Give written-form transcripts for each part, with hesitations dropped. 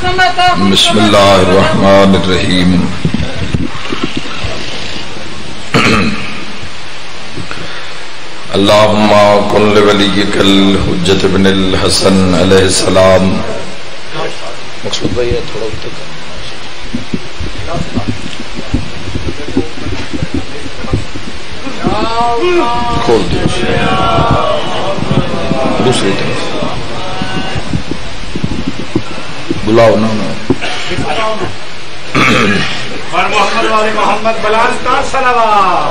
بسم اللہ الرحمن الرحیم اللہم کن لولیک الحجۃ ابن الحسن علیہ السلام. مقصود بھائی تھوڑا اتر کھول دو دوسری طرف بلاؤ نا محمد والے محمد بلال کا صلوات.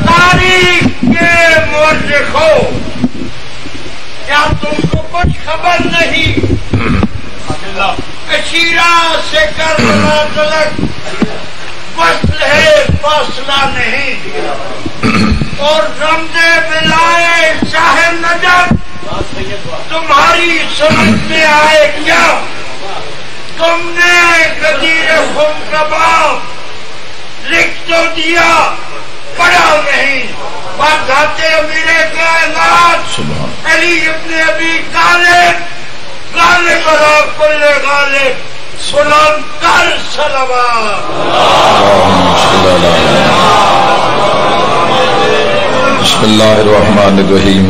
تاریخ کے مورخوں، کیا تم کو کچھ خبر نہیں؟ کشیرہ سے کربلا تلک فصل ہے، فاصلہ نہیں. اور رمضے بلائے شاہ نجف تمہاری سمجھ میں آئے کیا؟ تم نے غدیر خم کباب لکھ تو دیا، پڑھا نہیں. بات امیر کائنات علی ابن ابی طالب غالب علی کل غالب بلند کر صلوات. بسم اللہ الرحمن الرحیم.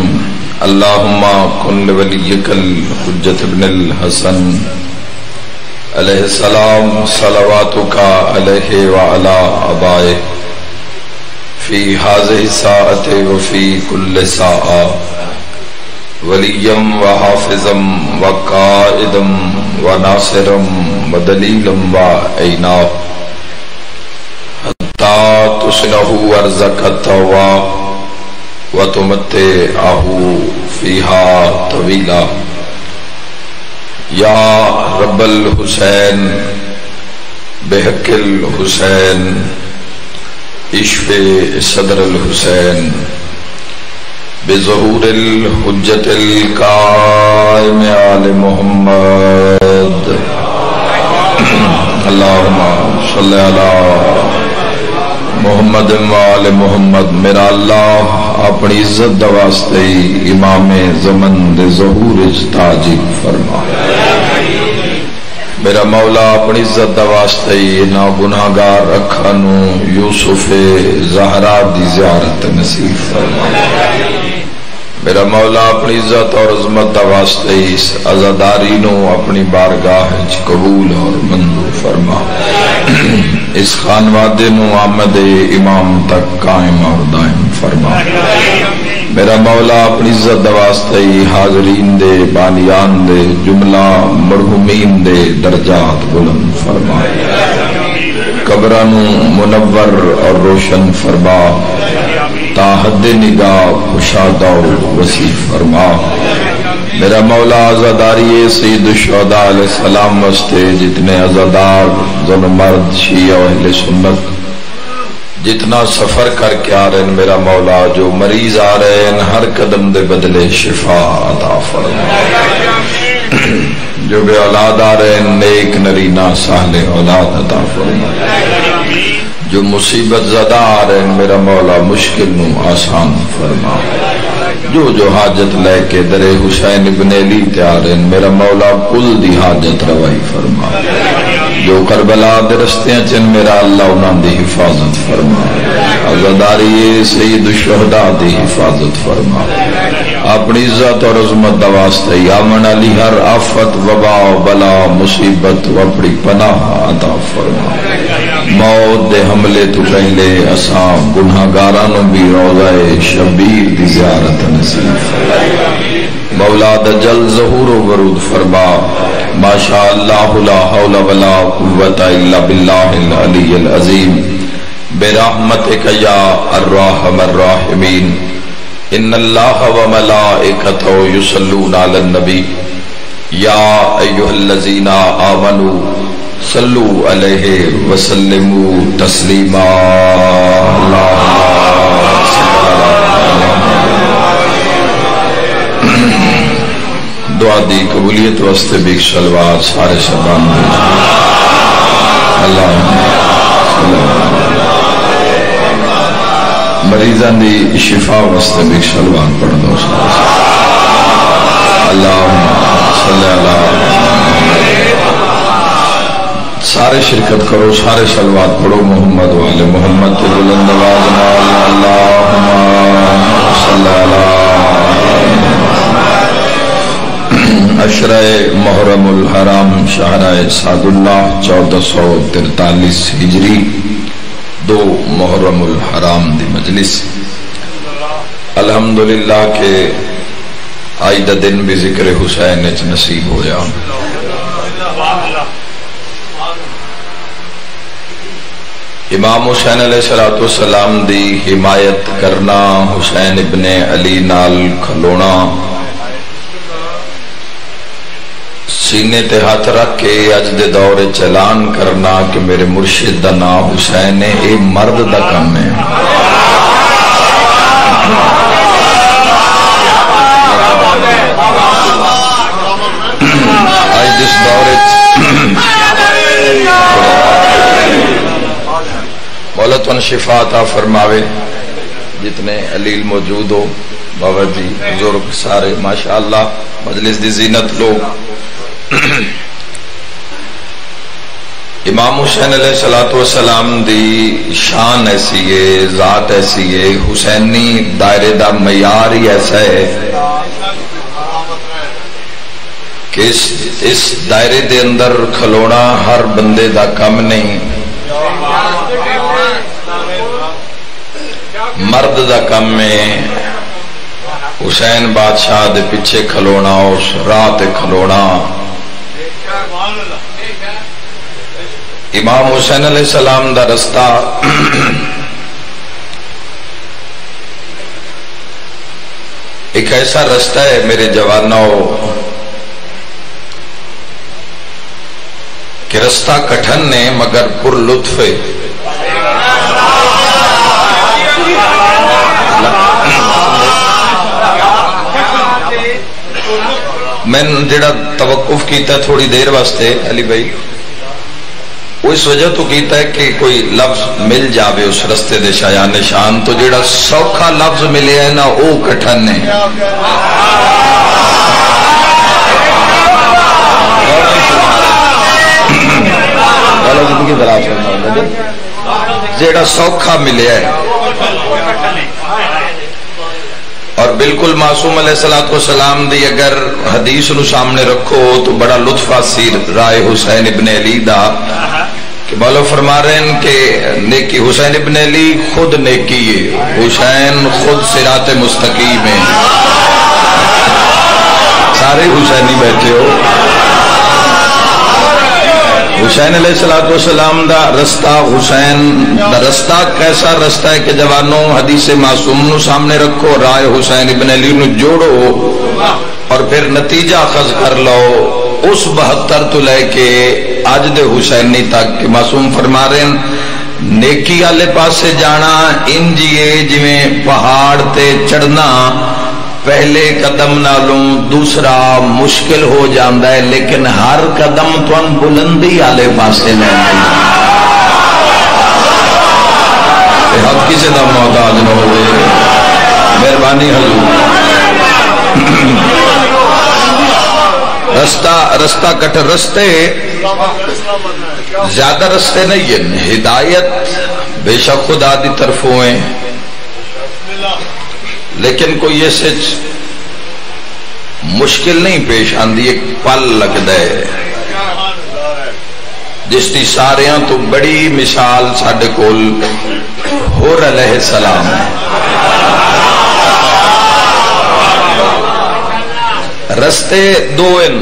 اللہم کن لولیک الحجۃ ابن الحسن علیہ السلام صلواتک علیہ وعلی آبائہ فی ہذہ الساعۃ وفی کل ساعۃ ولیا وحافظا وقائدا وناصرا ودلیلا وعینا حتی تسلہ ارضک التوبہ وتمتعہ فیہا طویلا. یا رب الحسین بحق الحسین اشف صدر الحسین بظہور الحجت القائم آل محمد. اللہم صلی علی محمد وآل محمد. میرا اللہ اپنی عزت دا واسطے امام زمن دے ظہور تاجی فرما. میرا مولا اپنی عزت دا واسطے نا گناہگار اکھانو یوسف زہرا دی زیارت نصیب فرما. میرا مولا اپنی عزت اور عظمت دا واسطے اس عزاداری نو اپنی بارگاہ قبول اور منظور فرما. اس خانوادے نو آمد امام تک قائم اور دائم فرما. میرا مولا اپنی عزت دا واسطے حاضرین دے بانیان دے جملہ مرحومین دے درجات بلند فرما. قبران منور اور روشن فرما. تا حد نگاہ کشادہ و وسیع فرما. میرا مولا عزاداری سید الشہداء علیہ السلام واسطے جتنے عزادار زن مرد شیعہ و اہل سنت جتنا سفر کر کے آ رہے ہیں، میرا مولا جو مریض آ رہے ہیں ہر قدم دے بدلے شفا عطا فرما. جو بے اولاد آ رہے ہیں نیک نرینہ صالح اولاد عطا فرما. جو مصیبت زدہ آ رہے ہیں میرا مولا مشکل نو آسان فرما. جو حاجت لے کے در حسین ابن علی تیار ہیں میرا مولا کل دی حاجت روائی فرما. جو کربلا دے رستیاں چن میرا اللہ انہاں دی حفاظت فرما. عزاداری سید الشہداء دی حفاظت فرما. اپنی عزت اور عظمت دا واسطے یامن علی ہر آفت وبا بلا مصیبت و اپنی پناہ عطا فرما. موت دے حملے تو پہلے اساں گناہگاراں بھی روضہ شبیر دی زیارت نصیب فرما. مولا دا جل ظہور و ورود فرما. ما شاء اللہ لا حول ولا قوت الا باللہ العلی العظیم برحمتک یا الرحم الراحمین. ان اللہ و ملائکتہ یصلون علی النبی یا ایھا الذین آمنوا صلو علیہ وسلموا تسلیما. دعا دی قبولیت واسطے بھی شلوار سارے شبان اللہ مریضان دی شفا واسطے بھی شلوار پڑھ دو. سارے شرکت کرو، سارے صلوات پڑھو محمد والے محمد کے بلند آواز نال اللہم صلی علی عشرہ محرم الحرام شہرہ سعد اللہ 1443 ہجری 2 محرم الحرام دی مجلس الحمدللہ کے آج دا دن بھی ذکر حسین اچ نصیب ہویا۔ امام حسین علیہ السلام دی حمایت کرنا، حسین ابن علی نال کھلونا، سینے تے ہاتھ رکھ کے اج دے دور اعلان کرنا کہ میرے مرشد دا نام حسین ہے، اے مرد دا کم ہے۔ آج جس دور مولا تن شفا عطا فرماوے، جتنے علیل موجود ہو بابا جی بزرگ سارے ماشاءاللہ مجلس دی زینت لوگ۔ امام حسین علیہ السلام دی شان ایسی ہے، ذات ایسی ہے، حسینی دائرے دا معیار ہی ایسا ہے کہ اس دائرے دے اندر کھلونا ہر بندے دا کم نہیں، مرد دا کم ہے۔ حسین بادشاہ دے پیچھے کھلونا، اس راہ تے کھلونا۔ امام حسین علیہ السلام دا رستہ ایک ایسا رستہ ہے میرے جوانوں کہ رستہ کٹھن نے مگر پر لطف ہے۔ میں جڑا توقف کیتا تھوڑی دیر واسطے علی بھائی، وہ اس وجہ تو کیتا ہے کہ کوئی لفظ مل جاوے اس رستے دے شایان نشان، تو جڑا سوکھا لفظ ملے ہے نا او کٹھن نے۔ جڑا سوکھا ملے ہے اور بالکل معصوم علیہ السلام دی اگر حدیث نو سامنے رکھو تو بڑا لطف حاصل رائے حسین ابن علی دا کہ مولا فرما رہے ہیں کہ نیکی حسین ابن علی خود نیکی ہے، حسین خود صراط مستقیم ہے۔ سارے حسینی بیٹھے ہو۔ حسین علیہ السلام دا رستہ، حسین دا رستہ کیسا رستہ ہے کہ جوانوں حدیث معصوم نو سامنے رکھو، رائے حسین ابن علی نو جوڑو اور پھر نتیجہ اخذ کر لو اس 72 تو لے کے آج دے حسینی تک کہ معصوم فرما رہے ہیں نیکی والے پاسے جانا انجیے جویں پہاڑ تے چڑھنا پہلے قدم نالوں دوسرا مشکل ہو جاندہ ہے، لیکن ہر قدم تون بلندی والے پاسے لینا ہے۔ حق کسی دا محتاج نہ ہوئے، مہربانی حضور۔ رستہ کٹ رستے زیادہ رستے نہیں ہیں، ہدایت بے شک خدا دی طرفوں ہیں، لیکن کوئی ایسے مشکل نہیں پیش آندی، ایک پل لگتا ہے جس کی ساریاں تو بڑی مثال ساڈے کول حور علیہ السلام ہے۔ رستے دو ہیں،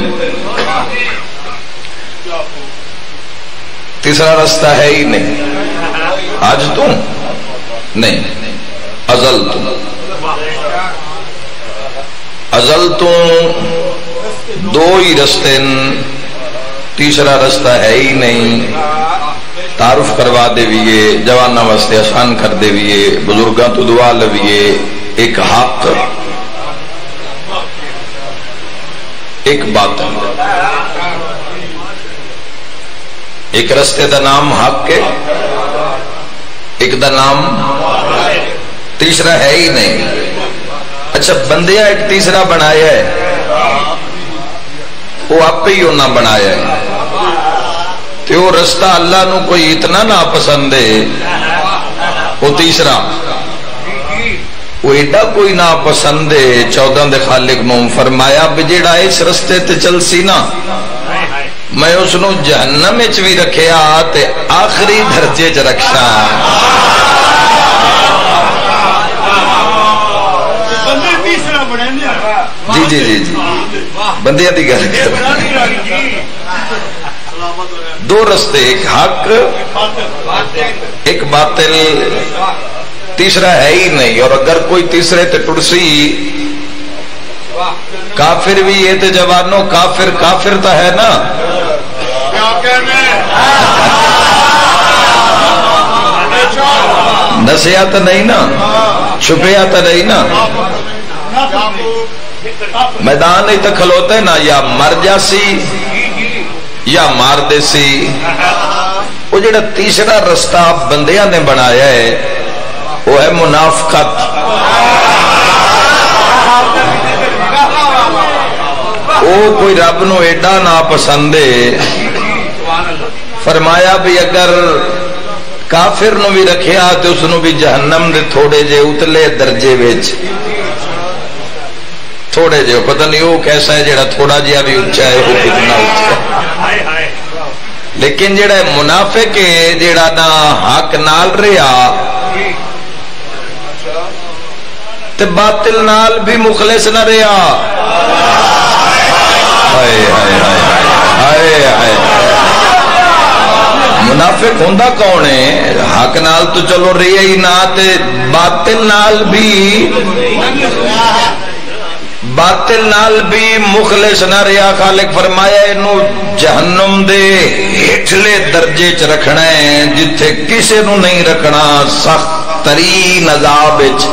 تیسرا رستہ ہے ہی نہیں، آج تو نہیں، ازل تو دو ہی رستے، تیسرا رستہ ہے ہی نہیں۔ تعارف کروا دے ویے، جوانہ واسطے آسان کر دے ویے، بزرگاں تو دعا لویے۔ ایک حق، ایک باطل، ایک رستے دا نام حق ہے، ایک دا نام تیسرا ہے ہی نہیں۔ اچھا بندیا ایک تیسرا بنایا ہے، وہ آپ ہی انہاں بنایا ہے، تے وہ رستہ اللہ نو کوئی اتنا نا پسند ہے، وہ تیسرا وہ ایڈا کوئی نا پسند ہے 14 دے خالق نو فرمایا بھی جیڑا اس رستے تے چل سی نا میں اس نو جہنم وچ بھی رکھیا تے آخری درجے چ رکھا. جی جی جی جی بندیاں دی گل کر دو رستے، ایک حق ایک باطل، تیسرا ہے ہی نہیں. اور اگر کوئی تیسرے تے ٹرسی کافر بھی ہے تے جوانوں کافر کافر تا ہے نا، نسیا تو نہیں نا، چھپیا تو نہیں نا، میدان نہیں تو کھلوتے نا، یا مر جاسی یا مار دے سی. وہ جڑا تیسرا رستہ بندیاں نے بنایا ہے وہ ہے منافقت. وہ کوئی رب نو ایڈا نا پسند ہے، فرمایا بھی اگر کافر نو بھی رکھیا تو اس نو بھی جہنم دے تھوڑے جے اتلے درجے وچ، تھوڑے جے پتہ نہیں وہ کیسا ہے جڑا تھوڑا جہا بھی اچھا ہے وہ کتنا اچھا ہے. لیکن جڑا منافق ہے جڑا نا حق نال رہیا تے باطل نال بھی مخلص نہ رہیا. ہائے ہائے ہائے ہائے. منافق ہوندا کون ہے؟ حق نال تو چلو رہیا ہی نہ تے باطل نال بھی مخلص نہ رہیا. خالق فرمایا انو جہنم دے ہٹلے درجے چ رکھنا ہے جتھے کسے نو نہیں رکھنا، سخت ترین عذاب وچ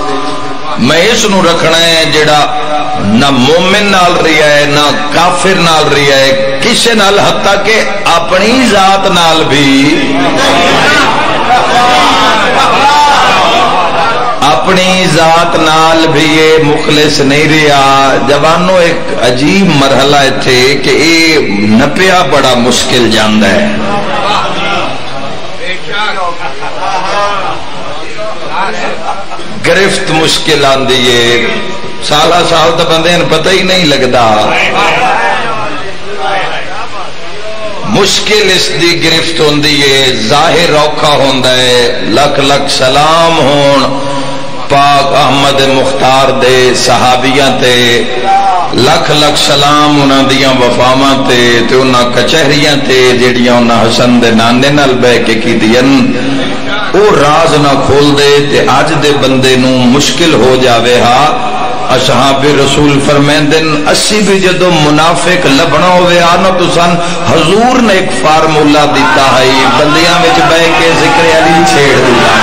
میں اس نو رکھنا ہے جڑا نہ مومن نال رہیا ہے نہ کافر نال رہیا ہے کسے نال، حتیٰ کہ اپنی ذات نال بھی، اپنی ذات نال بھی یہ مخلص نہیں رہا. جوانوں ایک عجیب مرحلہ تھے کہ یہ نپیا بڑا مشکل جاندا ہے. گرفت مشکل آندی ہے، سالہ سال تو بندے پتہ ہی نہیں لگتا. مشکل اس دی گرفت ہوندی ہے، ظاہر اوکھا ہوندا ہے. لکھ لکھ سلام ہون پاک احمد مختار دے صحابیاں تے، لکھ لکھ سلام انہاں دیاں وفاواں تے انہاں کچہریاں تے جڑیاں انہاں حسن دے نانے نال بہ کے کیتیاں. او راز نہ کھول دے تے اج دے بندے نو مشکل ہو جاوے ہا. اصحاب رسول فرمیندن اسی بھی جدو منافق لبنا ہوئے آنا تو سن حضور نے ایک فارمولا دیتا ہے بندیاں وچ بہ کے ذکر علی چھیڑ دیا.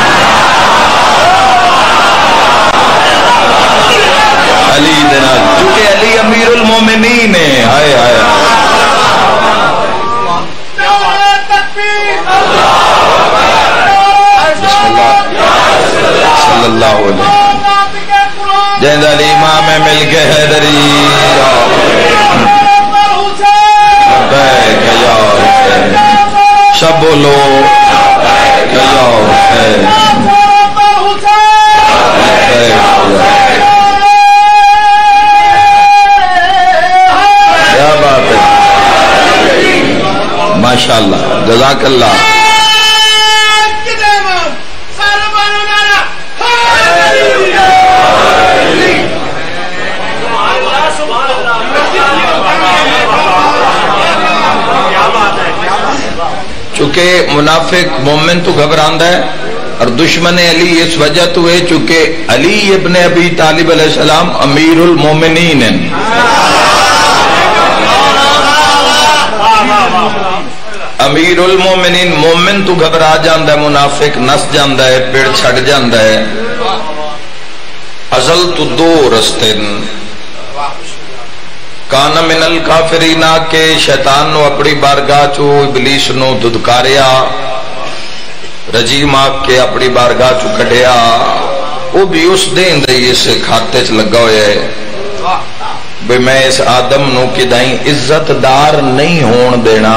علی دینا چونکہ علی امیر المومنین ہے. ہائے ہائے صلی اللہ علیہ جیندہ الامام مل کے حیدری سب بولو کیا بات ہے، ماشاءاللہ جزاک اللہ. چونکہ منافق مومن تو گھبراندہ ہے اور دشمن علی اس وجہ تو ہے چونکہ علی ابن ابی طالب علیہ السلام امیر المومنین ہیں. امیر المومنین مومن تو گھبرا جاندہ ہے، منافق نس جاندہ ہے، پیڑ چھڑ جاندہ ہے. ازل تو دو رستے کان من الکافرین کے شیطان نو اپنی بارگاہ چو ابلیس نو ددکاریا، رجیم آگ کے اپنی بارگاہ چو کٹیا. وہ بھی اس دین دے اس کھاتے چ لگا ہوئے ہے بے میں اس آدم نو کدائیں عزت دار نہیں ہون دینا.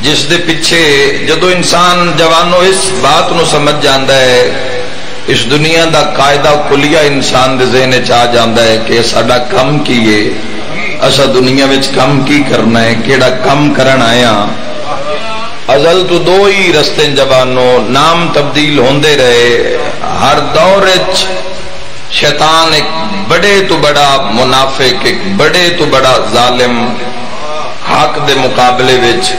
جس دے پیچھے جدو انسان جوانوں اس بات نو سمجھ جاندا ہے، اس دنیا دا قاعدہ کلیہ انسان دے ذہن وچ آ جاندا ہے کہ ساڈا کم کی ہے، اسا دنیا وچ کم کی کرنا ہے، کیڑا کم کرن آیا۔ ازل تو دو ہی رستے جوانوں، نام تبدیل ہوندے رہے، ہر دور وچ شیطان ایک بڑے تو بڑا منافق، ایک بڑے تو بڑا ظالم حق دے مقابلے وچ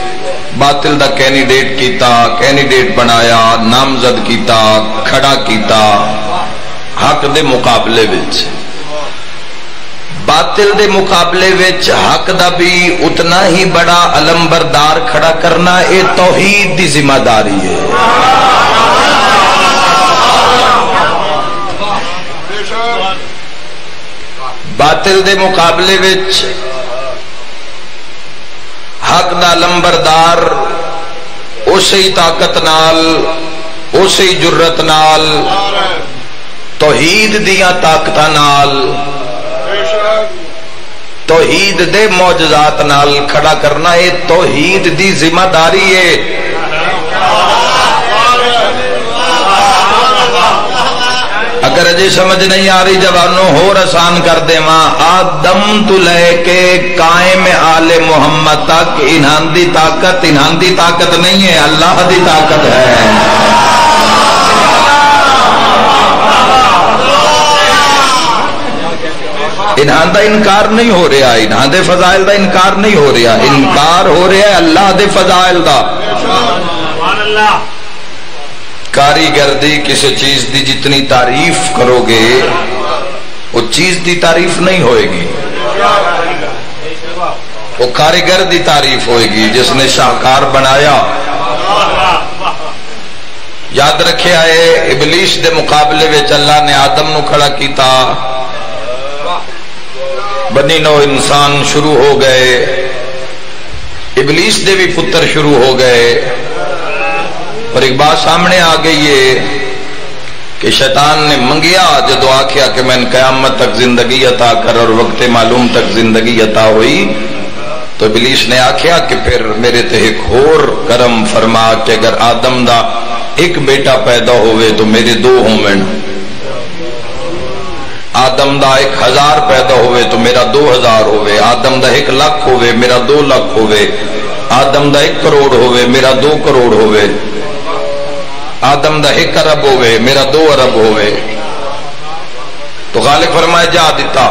باطل دا کینڈیڈیٹ کیتا، کینڈیڈیٹ بنایا، نامزد کیتا، کھڑا کیتا حق دے مقابلے وچ۔ باطل دے مقابلے وچ حق دا بھی اتنا ہی بڑا علمبردار کھڑا کرنا، اے توحید دی ذمہ داری ہے۔ باطل دے مقابلے وچ حق دا علمبردار اسی طاقت نال، اسی جرت نال، توحید دیاں طاقتاں نال، توحید دے معجزات نال کھڑا کرنا، ہے توحید دی ذمہ داری ہے۔ اگر اجے سمجھ نہیں آ رہی جوانوں، ہور آسان کر دے ماں، آدم تو لے کے قائم آل محمد تک انہاں دی طاقت نہیں ہے، اللہ دی طاقت ہے۔ انہاں دا انکار نہیں ہو رہا، انہاں دے فضائل دا انکار نہیں ہو رہا، انکار ہو رہا ہے اللہ دے فضائل دا۔ کاریگردی کسی چیز دی جتنی تعریف کرو گے وہ چیز دی تعریف نہیں ہوئے گی، وہ کاریگر دی تعریف ہوئے گی جس نے شاہکار بنایا۔ یاد رکھے آئے ابلیس دے مقابلے وچ اللہ نے آدم نو کھڑا کیتا، بنی نو انسان شروع ہو گئے، ابلیس دے بھی پتر شروع ہو گئے۔ اور ایک بات سامنے آ گئی ہے کہ شیطان نے منگیا جدو آکھیا کہ میں قیامت تک زندگی عطا کر اور وقت معلوم تک زندگی عطا ہوئی، تو ابلیس نے آکھیا کہ پھر میرے تے ایک اور کرم فرما کہ اگر آدم دا ایک بیٹا پیدا ہوئے تو میرے دو ہومن، آدم دا 1000 پیدا ہوئے تو میرا 2000 ہوئے، آدم دا 1 لاکھ ہوئے میرا 2 لاکھ ہوئے، آدم دا 1 کروڑ ہوئے میرا 2 کروڑ ہوئے، آدم دا 1 ارب ہوئے میرا 2 ارب ہوئے۔ تو غالب فرمائے جا دیتا۔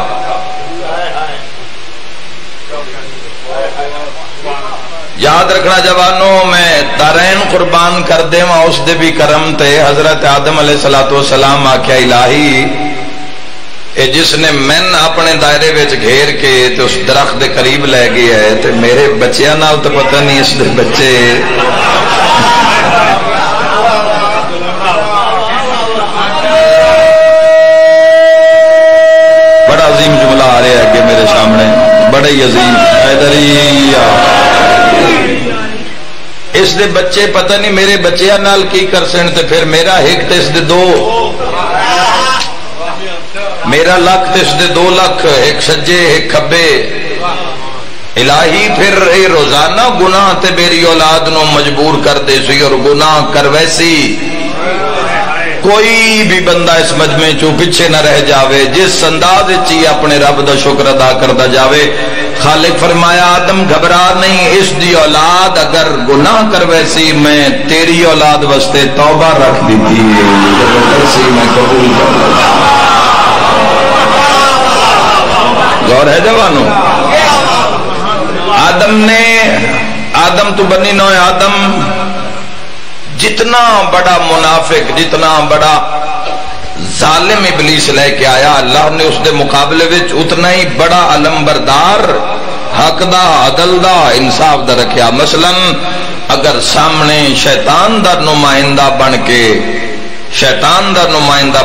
یاد رکھنا جوانوں، میں دارین قربان کر دے وہاں اس دے بھی کرم تے حضرت آدم علیہ السلام آکھیا الہی اے جس نے من اپنے دائرے وچ گھیر کے تے اس درخت دے قریب لے گیا ہے تے میرے بچیاں نال تو پتہ نہیں اس دے بچے بڑا عظیم جملہ آ رہا ہے کہ میرے سامنے بڑا ہی عظیم حیدریہ، اس دے بچے پتہ نہیں میرے بچیاں نال کی کر سن تے پھر میرا ایک تے اس دے 2، میرا لاکھ تے اس دے 2 لاکھ، ایک سجے ایک کھبے۔ الہی پھر اے روزانہ گناہ تے میری اولاد نو مجبور کر دے سی اور گناہ کر ویسی کوئی بھی بندہ اس مجمع چوں پیچھے نہ رہ جاوے، جس انداز چی اپنے رب دا شکر ادا کردا جاوے۔ خالق فرمایا آدم گھبرا نہیں، اس دی اولاد اگر گناہ کر ویسی میں تیری اولاد واسطے توبہ رکھ دی تھی، میں قبول کر غور ہے جوانوں۔ آدم تو بنی نوع آدم جتنا بڑا منافق، جتنا بڑا ظالم ابلیس لے کے آیا، اللہ نے اس دے مقابلے وچ اتنا ہی بڑا علمبردار حق دا، عدل دا، انصاف دا رکھیا۔ مثلا اگر سامنے شیطان دا نمائندہ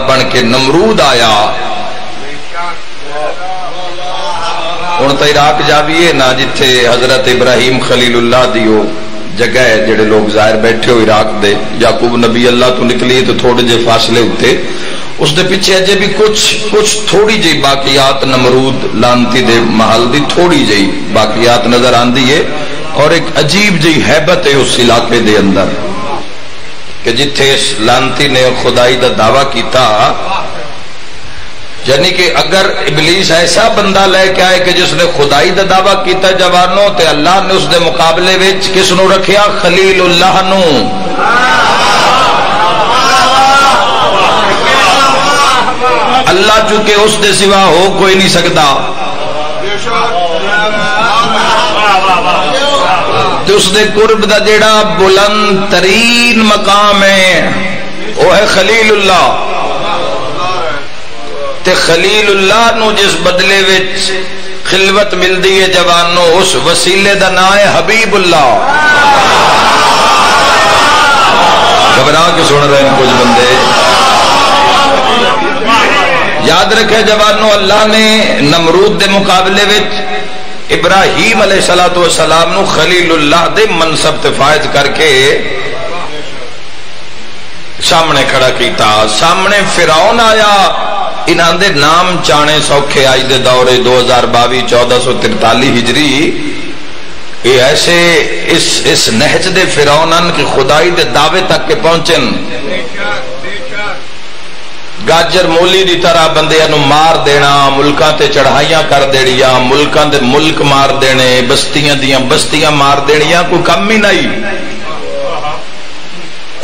بن کے نمرود آیا، ہن تو عراق جاویے نا جتھے حضرت ابراہیم خلیل اللہ دیو جگہ ہے، جڑے لوگ ظاہر بیٹھے ہو عراق دے، یعقوب نبی اللہ تو نکلی تو تھوڑے جے فاصلے ہوتے اس دے پیچھے اجے بھی کچھ تھوڑی جی باقیات نمرود لانتی دے محل دی تھوڑی جی باقیات نظر آندی ہے، اور ایک عجیب جی حیبت ہے اس علاقے دے اندر کہ جتھے اس لانتی نے خدائی دا دعویٰ کیتا، یعنی کہ اگر ابلیس ایسا بندہ لے کے آئے کہ جس نے خدائی دا دعویٰ کیتا جوانوں، تے اللہ نے اس دے مقابلے وچ کس نو رکھیا؟ خلیل اللہ نو۔ اللہ چونکہ اس دے سوا ہو کوئی نہیں سکتا، تو اس دے قرب دا جیڑا بلند ترین مقام ہے وہ ہے خلیل اللہ، تے خلیل اللہ نو جس بدلے وچ خلوت ملدی ہے جوانوں، اس وسیلے دا نام ہے حبیب اللہ۔ گھبرا کے سن رہے ہیں کچھ بندے، یاد رکھے جوانوں، اللہ نے نمرود دے مقابلے وچ ابراہیم علیہ السلام نو خلیل اللہ دے منصب تے فائز کر کے سامنے کھڑا کیتا۔ سامنے فرعون آیا، انہاں دے نام چانے سوکھے آج دے دورے 2022 1443 ہجری، یہ ایسے اس نہج دے فرعونن کی خدائی دے دعوے تک کے پہنچن، گاجر مولی دی طرح بندیاں نو مار دینا، ملکاں تے چڑھائیاں کر دینیاں، ملکاں دے ملک مار دینے، بستیاں دیاں بستیاں مار دینیاں، کوئی کم ہی نہیں۔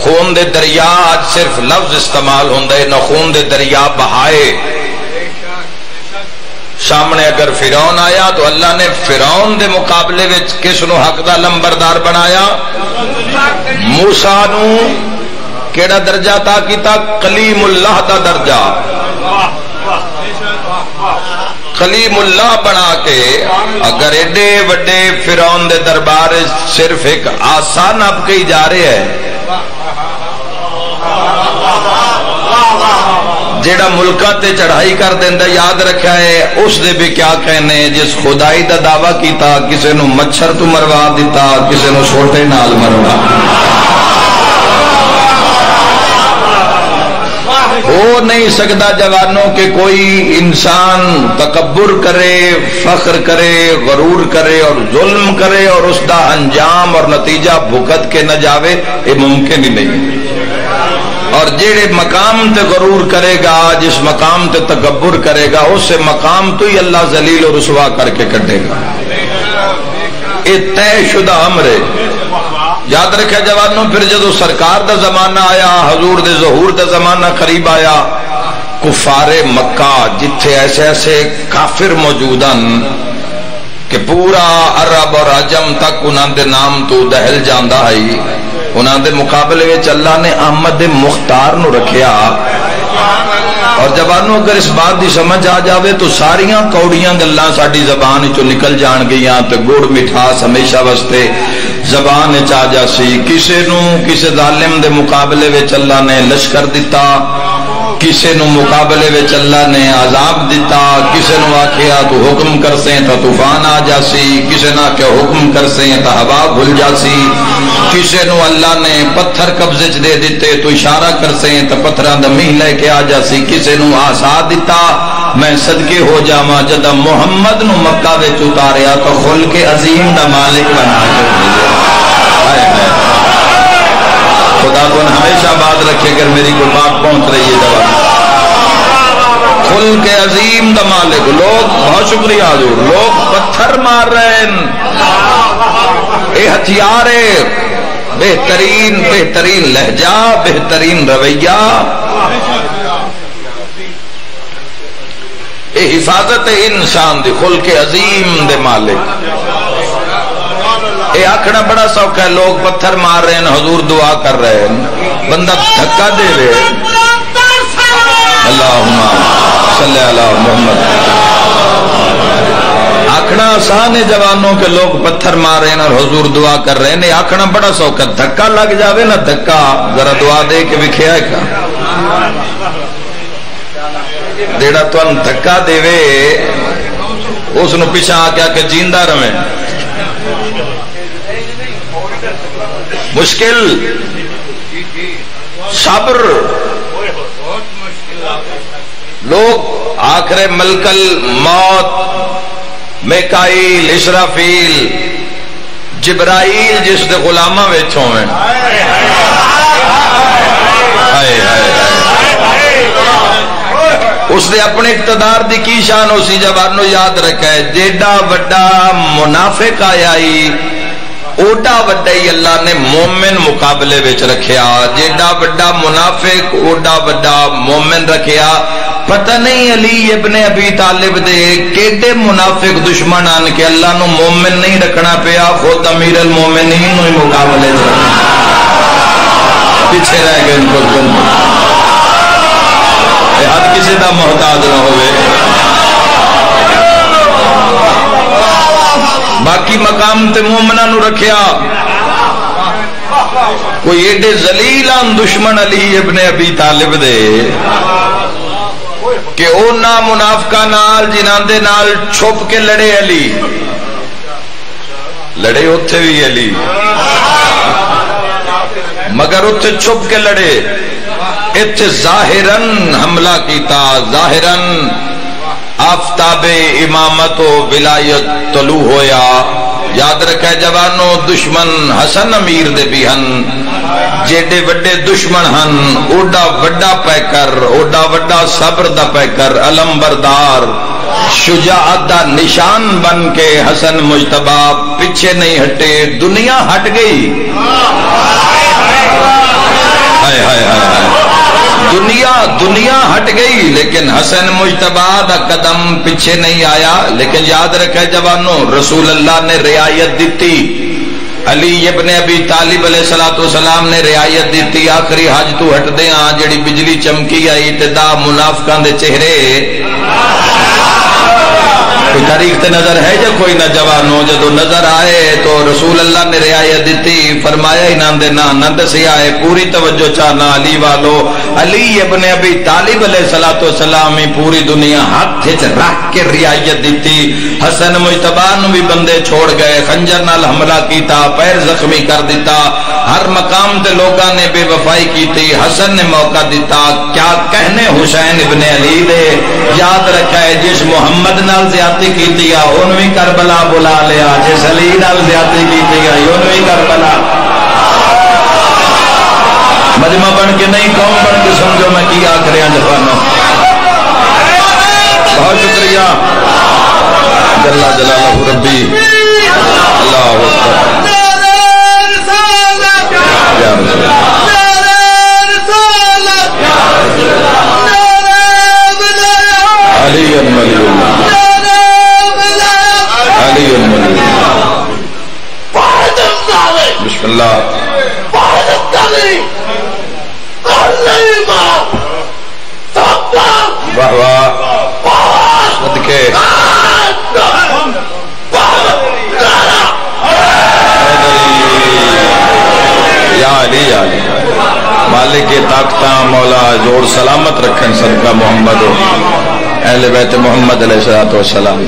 خون دے دریا آج صرف لفظ استعمال ہوندے، نہ خون دے دریا بہائے۔ سامنے اگر فرعون آیا تو اللہ نے فرعون دے مقابلے وچ کس نو حق دا لمبردار بنایا؟ موسیٰ نو کیڑا درجہ تا کیتا؟ کلیم اللہ دا درجہ، کلیم اللہ بنا کے اگر ایڈے وڈے فرعون دے دربار صرف ایک آسان اب کے جا رہے ہے، جیڑا ملکہ تے چڑھائی کر دیندہ، یاد رکھا ہے اس دے بھی کیا کہنے، جس خدائی دا دعویٰ کیتا، کسے نو مچھر تو مروا دیتا، کسے نو چھوٹے نال مروا۔ ہو نہیں سکتا جوانوں کہ کوئی انسان تکبر کرے، فخر کرے، غرور کرے اور ظلم کرے اور اس دا انجام اور نتیجہ بھگت کے نہ جاوے، یہ ممکن ہی نہیں۔ اور جیڑے مقام تے غرور کرے گا، جس مقام تے تکبر کرے گا، اس سے مقام تو ہی اللہ ذلیل اور رسوا کر کے کٹے گا۔ یہ طے شدہ امر ہے۔ یاد رکھے جوانوں، پھر جدو سرکار دا زمانہ آیا، حضور دے ظہور دا زمانہ قریب آیا، کفار مکہ جتھے ایسے ایسے کافر موجودن کہ پورا عرب اور عجم تک انہاں دے نام تو دہل جاندہ ہے، انہاں دے مقابلے وچ اللہ نے احمد مختار نو رکھیا۔ اور جوانوں اگر اس بات دی سمجھ آ جاوے تو ساریاں کوڑیاں گلاں ساڈی زبان چوں نکل جان گیاں، تے گڑ مٹھاس ہمیشہ واسطے زبان وچ آ جاسی۔ کسے نو کسے ظالم دے مقابلے وچ اللہ نے لشکر دتا، کسے نو مقابلے وچ اللہ نے عذاب دیتا، کسے نو آکھیا تو حکم کرسیں تو طوفان آ جاسی، کسے نہ کہ حکم کرسیں تو ہوا گھل جاسی، کسے نو اللہ نے پتھر قبضے دے دیتے تو اشارہ کرسیں تو پتھراں دا میہ لے کے آ جاسی، کسے نو آسا دیتا۔ میں صدقے ہو جاواں جدا محمد نو مکہ وچ اتاریا تو خلق عظیم دا مالک بنا کے خدا کو ہمیشہ بات رکھے اگر میری کوئی بات پہنچ رہی ہے جواب۔ خلق عظیم دا مالک، لوگ بہت شکریہ حضور، لوگ پتھر مار رہے ہیں، اے ہتھیار بہترین لہجہ، بہترین رویہ، اے حفاظت انسان دی، خلق عظیم دے مالک۔ اے آکھنا بڑا سوکھا ہے، لوگ پتھر مار رہے ہیں، حضور دعا کر رہے ہیں، بندہ دھکا دے رہے ہیں، اللہم صلی اللہ محمد۔ آکھنا آسان ہے جوانوں کے لوگ پتھر مار رہے ہیں اور حضور دعا کر رہے ہیں، آکھنا بڑا سوکھا، دھکا لگ جاوے نا، دھکا ذرا دعا دے کے وکھیا ہے کا جیڑا تو ان دھکا دے وے اس نو پیچھے آ کے کہ جیندہ رہے۔ مشکل صبر لوگ آخر ملکل موت میکائیل اسرافیل جبرائیل جس دے غلاماں وچ ہوویں اس نے اپنے اقتدار دی کی شان ہو سی جوانو یاد رکھا ہے جیڈا وڈا منافق آیا ہی اوڈا وڈا ہی اللہ نے مومن مقابلے وچ رکھیا جیڈا وڈا منافق اوڈا وڈا مومن رکھیا پتہ نہیں علی ابن ابی طالب دے کیڑے منافق دشمن آن کے اللہ نو مومن نہیں رکھنا پیا خود امیر المومنین نو مقابلے پیچھے رہ گئے ان کو حد کسی دا محتاج نہ ہوئے باقی مقام تے مومنہ نو رکھیا کوئی ایڈے ذلیلان دشمن علی ابن ابی طالب دے کہ اونا منافقہ نال جنان دے نال چھپ کے لڑے علی لڑے اتھے بھی علی مگر اتھے چھپ کے لڑے اتھے ظاہراً حملہ کیتا ظاہراً آفتاب امامت و ولایت طلوع ہویا یاد رکھے جوانو دشمن حسن امیر دے بھی ہن جیڈے وڈے دشمن ہن اوڈا وڈا پیکر اوڈا وڈا صبر دا پیکر علم بردار شجاعت دا نشان بن کے حسن مجتبی پیچھے نہیں ہٹے دنیا ہٹ گئی ہائے ہائے ہائے دنیا ہٹ گئی لیکن حسن مجتبی دا قدم پیچھے نہیں آیا لیکن یاد رکھے جوانو رسول اللہ نے رعایت دیتی علی ابن ابی طالب علیہ السلام نے رعایت دیتی آخری حج تو ہٹ دے ہاں جڑی بجلی چمکی آئی تے دا منافقاں دے چہرے کوئی تاریخ تے نظر ہے یا کوئی نہ جوانو جدو نظر آئے تو رسول اللہ نے رعایت دیتی فرمایا ہی نہ دے نہ دسیا ہے پوری توجہ چاہنا علی والو علی ابن ابی طالب علیہ السلام ہی پوری دنیا ہاتھ رکھ کے رعایت دیتی حسن مجتبی نو بھی بندے چھوڑ گئے خنجر نال حملہ کیتا پیر زخمی کر دیتا ہر مقام تے لوگاں نے بے وفائی کیتی حسن نے موقع دیتا کیا کہنے حسین ابن علی دے یاد رکھا ہے جس محمد نال زیادتی کیتی ہے ان بھی کربلا بلا لیا جس علی نال زیادتی کیتی ہے ان بھی کربلا مجمع بن کے نہیں قوم بن کے سمجھو میں کی آکھ رہا جوانوں بہت شکریہ جل جلالہ ربی اللہ اکبر یا رسول علی ولی اللہ علی ولی اللہ بسم اللہ واہ واہ صدقے یا علی یا علی مالک طاقتاں مولا جوڑ سلامت رکھن صدقہ محمد اہل بیت محمد علیہ السلام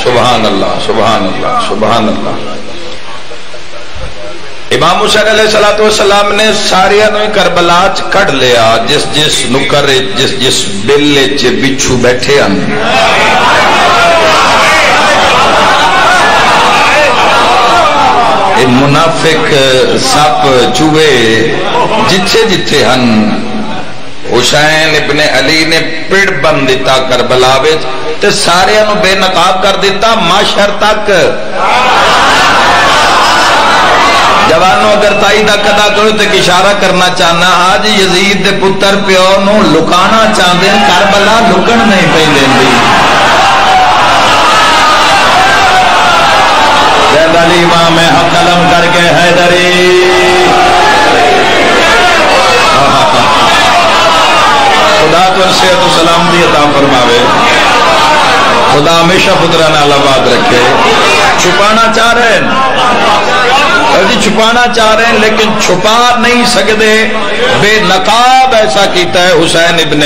سبحان اللہ سبحان اللہ سبحان اللہ امام حسین علیہ السلام نے سارے کربلا کٹ لیا جس جس نکر جس جس بل بچھو بیٹھے ہیں منافق سپ چوہے جتھے جتھے ہن حسین ابن علی نے پیڑ بن دیتا کربلا وچ تے سارے نو بے نقاب کر دیتا معاشر تک جوانوں اگر تائی دا قدا کرو تے اشارہ کرنا چاہنا آج یزید دے پتر پیو نو لکانا چاہتے ہیں کربلا لکن نہیں پہ دیندی زید علی امام حق قلم کر کے حیدری خدا تو صحت و سلامتی عطا فرماوے خدا ہمیشہ پتران آباد رکھے چھپانا چاہ رہے ہیں جی چھپانا چاہ رہے ہیں لیکن چھپا نہیں سکتے بے نقاب ایسا کیتا ہے حسین ابن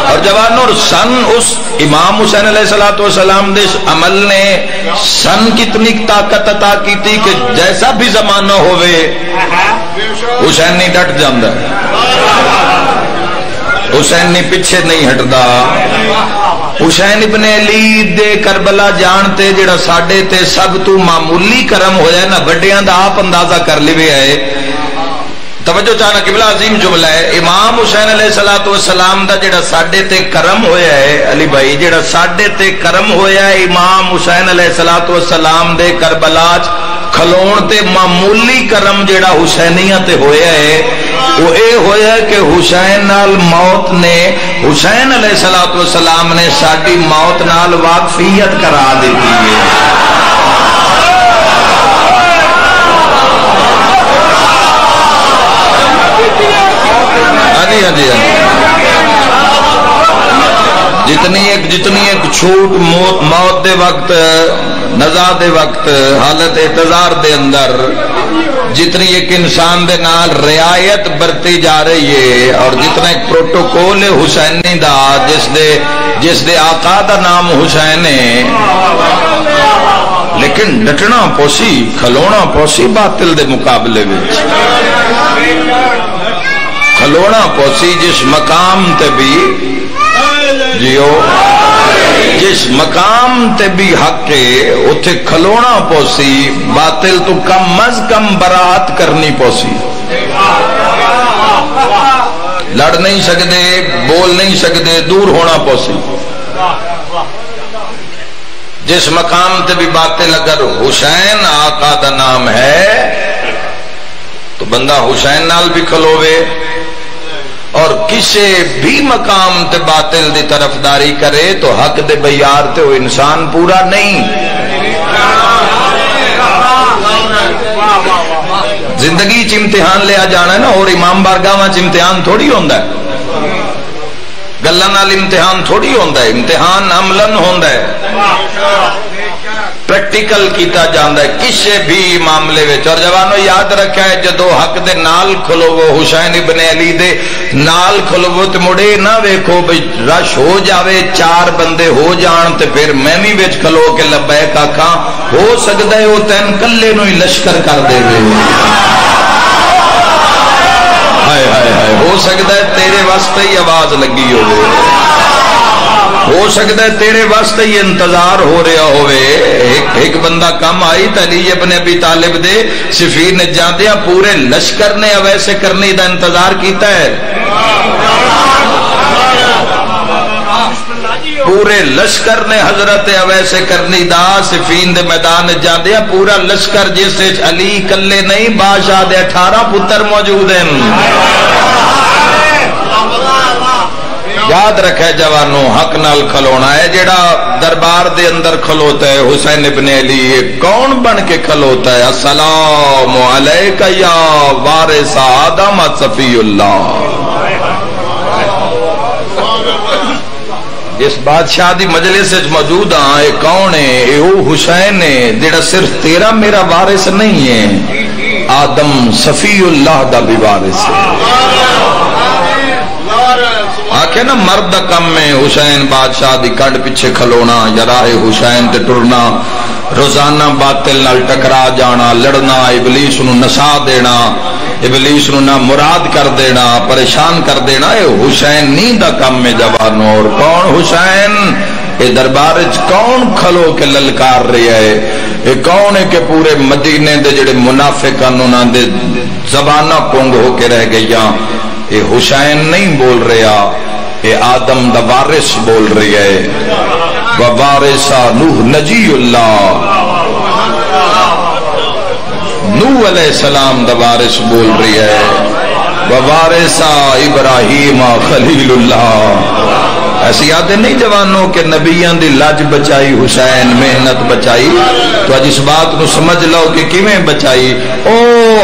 اور جوانوں سن اس امام حسین علیہ السلام دے عمل نے سن کتنی طاقت عطا کی تھی کہ جیسا بھی زمانہ ہوئے حسین نہیں ڈٹ جاندہ حسین نہیں پیچھے نہیں ہٹدا حسین ابن علی دے کربلا جانتے جڑا ساڈے تے سب تو معمولی کرم ہویا ہے نا بڑیاں دا آپ اندازہ کر لیوے ہے توجہ چاہنا قبلہ عظیم جملہ ہے امام حسین علیہ السلام دا جڑا ساڈے تے کرم ہویا ہے علی بھائی جڑا ساڈے تے کرم ہویا ہے امام حسین علیہ السلام دے کربلا کھلون تے معمولی کرم جڑا حسینیہ تے ہویا ہے وہ اے ہویا ہے کہ حسین نال موت نے حسین علیہ السلام نے ساڈی موت نال واقفیت کرا دیتی ہے جتنی ایک چھوٹ موت دے وقت نزا دے وقت حالت اعتذار دے اندر جتنی ایک انسان دے نال رعایت برتی جا رہی ہے اور جتنا ایک پروٹوکول ہے حسینی دا جس دے آقا دا نام حسین ہے لیکن ڈٹنا پوسی کھلونا پوسی باطل دے مقابلے وچ کھلونا پوسی جس مقام تے بھی جیو جس مقام تے بھی حق ہے اتھے کھلونا پوسی باطل تو کم از کم برات کرنی پوسی لڑ نہیں سکتے بول نہیں سکتے دور ہونا پوسی جس مقام تے بھی باطل اگر حسین آقا دا نام ہے تو بندہ حسین نال بھی کھلوے اور کسی بھی مقام تے باطل دی طرفداری کرے تو حق دے بیار تے وہ انسان پورا نہیں زندگی چ امتحان لیا جانا ہے نا اور امام بارگاہ چ امتحان تھوڑی ہوندا ہے گلاں نال امتحان تھوڑی ہوندا ہے امتحان عملاً ہوندا ہے پریکٹیکل کیتا جاندا ہے کسی بھی معاملے وچ اور جوانو یاد رکھا ہے جدو حق دے نال کھلوو حسین ابن علی دے نال کھلوو تے مڑے نہ ویکھو بھئی رش ہو جاوے چار بندے ہو جان تے پھر میں بھی وچ کھلو کے لبیک آکھاں ہو سکدا ہے او تین کلے نو ہی لشکر کر دے ہائے ہائے ہائے ہو سکتا ہے تیرے واسطے ہی آواز لگی ہو سکتا ہے تیرے واسطے ہی انتظار ہو رہا ہوئے ایک بندہ کم آئی علی ابن ابی طالب دے صفین جاندیا پورے لشکر نے اویسے کرنے دا انتظار کیتا ہے پورے لشکر نے حضرت اویسے کرنی دا صفین دے میدان جاندیا پورا لشکر جیسے علی کلے نہیں بادشاہ دے 18 پتر موجود ہیں یاد رکھے جوانو حق نال کھلونا ہے جڑا دربار دے اندر کھلوتا ہے حسین ابن علی یہ کون بن کے کھلوتا ہے السلام علیکہ یا وارث آدم صفی اللہ جس بادشاہ دی مجلس موجود ہاں یہ کون ہے یہ حسین ہے جڑا صرف تیرا میرا وارث نہیں ہے آدم صفی اللہ دا بھی وارث ہے آکھے نا مرد کم میں حسین بادشاہ دی کڈ پیچھے کھلونا یا راہ حسین تے ٹرنا روزانہ باطل نال ٹکرا جانا لڑنا ابلیس نو نسا دینا ابلیس نو نہ مراد کر دینا پریشان کر دینا یہ حسین نہیں دا کم میں جوانو اور کون حسین یہ دربار کون کھلو کے للکار رہی ہے یہ کون ہے کہ پورے مدینے دے جڑے منافقان انہاں دے زبانہ کونگ ہو کے رہ گئیاں یہ حسین نہیں بول رہا یہ آدم دا وارث بول رہی ہے ووارثا نوح نجی اللہ نوح علیہ السلام دا وارث بول رہی ہے ووارثا ابراہیم خلیل اللہ ایسی یادیں نہیں جوانوں کہ نبیان دی لاج بچائی حسین محنت بچائی تو آج اس بات کو سمجھ لو کہ کیویں بچائی او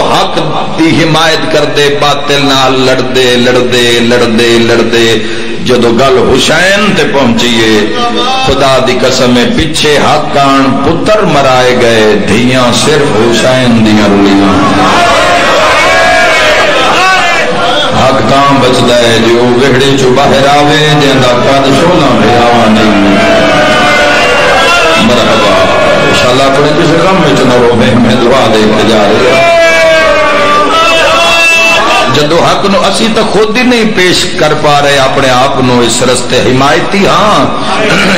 حق دی حمایت کر دے باطل نال لڑ دے لڑ دے لڑ دے لڑ دے جدو گل حسین تے پہنچیے خدا دی قسم پیچھے حق آن پتر مرائے گئے دھیاں صرف حسین دیاں رولیاں حق کام بچتا ہے جو وہڑے چو باہر آوے جیندہ قد شولا بھیاوا نہیں مرحبا انشاءاللہ اپنے کسی کام میں چنو میں دعا دے کے جا رہے جدو حق نو اسی تو خود ہی نہیں پیش کر پا رہے اپنے آپ نو اس رستے حمایتی، ہاں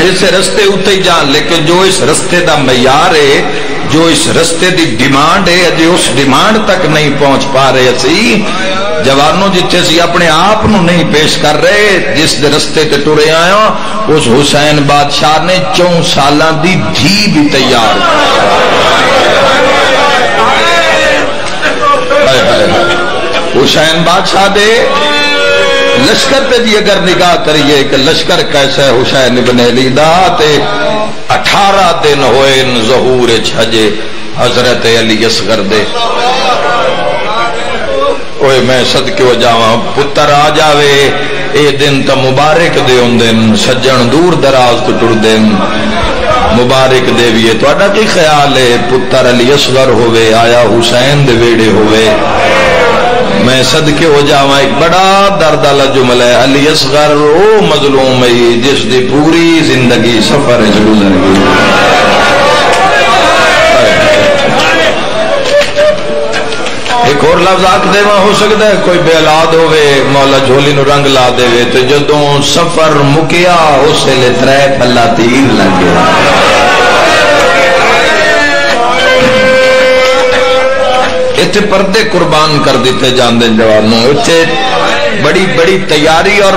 اس رستے اتنے ہی جان، لیکن جو اس رستے دا معیار ہے، جو اس رستے دی ڈیمانڈ ہے، اجے اس ڈیمانڈ تک نہیں پہنچ پا رہے اسی جوانوں، جتھے سی اپنے آپ نو نہیں پیش کر رہے، جس رستے تے ٹرے آیا اس حسین بادشاہ نے 4 سالاں دی دھی بھی تیار حسین بادشاہ دے لشکر تے جی اگر نگاہ کریے کہ لشکر کیسا ہے حسین ابن علی دا، تے 18 دن ہوئے ظہور چھجے حضرت علی اصغر دے، اوے میں صدقے ہو جاواں پتر آ جاوے اے دن تا مبارک دے ہوں دن، سجن دور دراز تو ٹر دن مبارک دے بھی ہے۔ تو اڈا کی خیال ہے پتر علی اصغر ہوئے آیا حسین دے ویڑے ہوئے، میں صدقے ہو جاواں ایک بڑا درد والا جملہ ہے، علی اصغر او مظلوم ہے جس دی پوری زندگی سفر وچ گزر گئی۔ ایک اور لفظ آکھ دے ہو سکتا ہے کوئی بے اولاد ہوئے مولا جھولی نو رنگ لا دے وے تو جدوں سفر مکیا اس لے 3 پھلا تیر لگ گیا۔ اتنے پردے قربان کر دیتے جاندے جوانوں، اتنے بڑی بڑی تیاری اور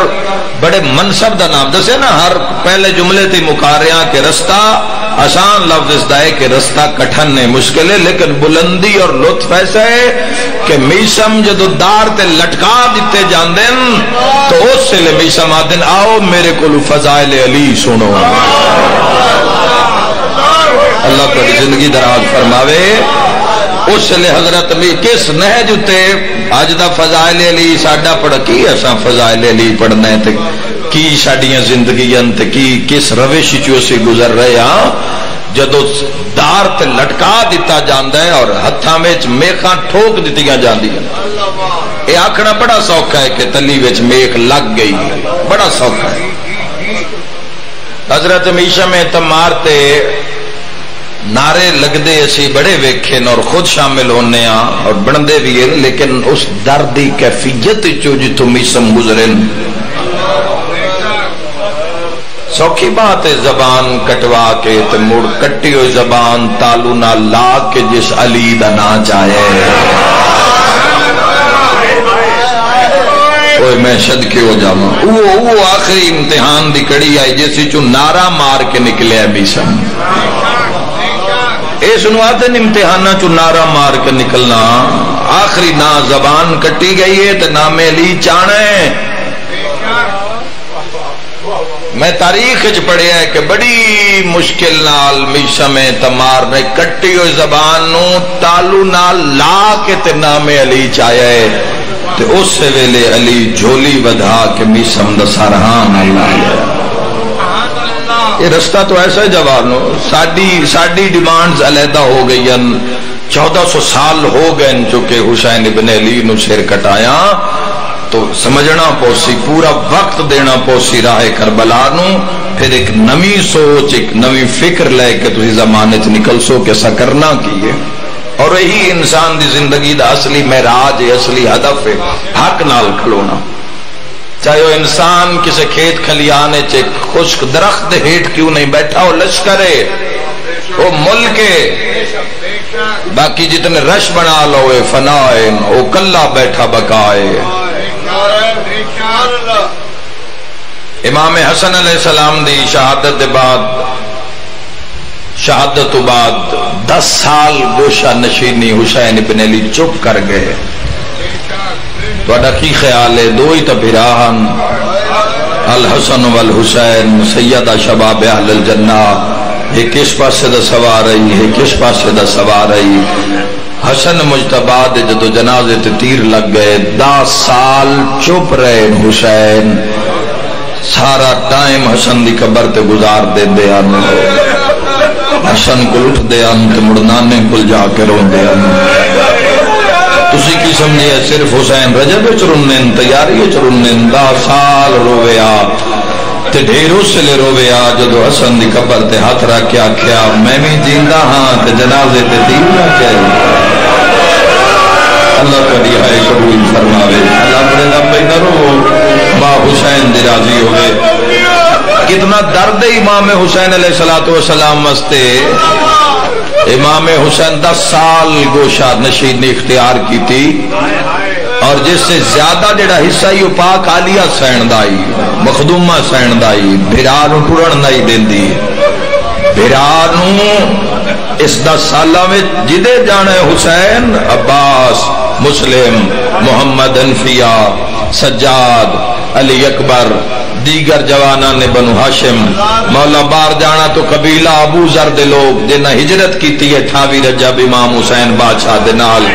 بڑے منصب دا نام دسے نا، ہر پہلے جملے تی مکاریاں کہ رستہ آسان لفظ اس دا ہے کہ رستہ کٹھن نہیں مشکل ہے، لیکن بلندی اور لطف ایسا ہے کہ میسم جدو دار تے لٹکا دیتے جاندے تو اس سے لے میسم آدن آؤ میرے کو فضائل علی سنو، اللہ کو زندگی دراز فرماوے۔ اس لئے حضرت بھی کس نہج تے اج دا فضائل علی ساڈا پڑھ کی اساں فضائل علی پڑھنا ہے تے کی ساڈیاں زندگیاں تے کی کس روش چوں سے گزر رہے ہاں، جدو دار تے لٹکا دیتا جاندا ہے اور ہتھاں وچ میخاں ٹھوک دتیاں جاندیاں، اے آکھنا بڑا سوکھا ہے کہ تلی وچ میخ لگ گئی، بڑا سوکھا ہے۔ حضرت میشم تمار تے نعرے لگدے اسی بڑے ویکھن اور خود شامل ہونے اور بندے بھی ہیں، لیکن اس دردی کیفیت چو جتو میسم گزرن سوکھی بات ہے زبان کٹوا کے تے مڑ کٹی ہوئی زبان تالو نہ لا کے جس علی دا نا چاہے، اوے میں صدقے ہو جاواں وہ آخری امتحان دی کڑی آئی جیسی چو نعرہ مار کے نکلے میسم، اس نواتن امتحانہ چو نعرہ مار کے نکلنا، آخری نہ زبان کٹی گئی ہے تو نام علی چانا ہے۔ میں تاریخ چ پڑھیا ہے کہ بڑی مشکل نال میشم تمار نے کٹی ہوئی زبان نو تالو نال لا کے تے نام علی چایا ہے، تے اس سے ویلے علی جھولی ودھا کے میشم دا سرحان اللہ۔ یہ رستہ تو ایسا ہے جوانو، ساڈی ڈیمانڈز علیحدہ ہو گئی، 1400 سال ہو گئے چونکہ حسین ابن علی نو سر کٹایا، تو سمجھنا پوسی پورا وقت دینا پوسی راہ کربلا نو، پھر ایک نوی سوچ ایک نوی فکر لے کے تسی زمانے چ نکل سو کہ ایسا کرنا کی ہے، اور یہی انسان دی زندگی دا اصلی معراج ہے، اصلی ہدف ہے، حق نال کھلونا۔ چاہے وہ انسان کسی کھیت کھلیانے چے خشک درخت ہیٹ کیوں نہیں بیٹھا، وہ لشکر ہے، وہ ملک ہے، باقی جتنے رش بنا لو فنا ہے، وہ کلا بیٹھا بکائے۔ امام حسن علیہ السلام دی شہادت بعد 10 سال گوشہ نشینی حسین ابن علی چپ کر گئے۔ تو اڈا کی خیال ہے دو ہی تبھراہن الحسن والحسین سیدہ شباب اہل الجنہ، ایک اس پاسے دا سوار رہی ہے کس پاسے دا سوار رہی۔ حسن مجتبہ دے جدو جنازے تے تیر لگ گئے، 10 سال چپ رہے حسین، سارا ٹائم حسن دی قبر تے گزار دے دے آنے، حسن کو لٹ دے آنے تے مڑنانے کل جا کے رون دے آنے۔ تسی کی سمجھے صرف حسین رجب چرنن تیاری چرنن، 10 سال رویا تے ڈھیروں سے لے رویا، جدو حسن دی قبر تے ہاتھ رکھ کے آکھیا میں بھی جیندہ ہاں تے جنازے تے تیر رکھے۔ اللہ کا رہائی قبول فرماوے۔ راضی ہوئے. کتنا درد امام حسین علیہ الصلوۃ والسلام واسطے. امام حسین 10 سال گوشہ نشینی اختیار کی تھی اور جس سے زیادہ جڑا حصہ ہی پاک عالیہ سین دا ہی مخدومہ سین دا ہی بھرا نو ٹرن نہیں دیندی. بھرا نو اس 10 سالاں وچ جدے جانا حسین عباس مسلم محمد انفیا سجاد علی اکبر دیگر جوانان نے بنو ہاشم مولا بار جانا تو قبیلہ ابو ذر دے لوگ جنہ ہجرت کیتی ہے 28 رجب امام حسین بادشاہ دے نال.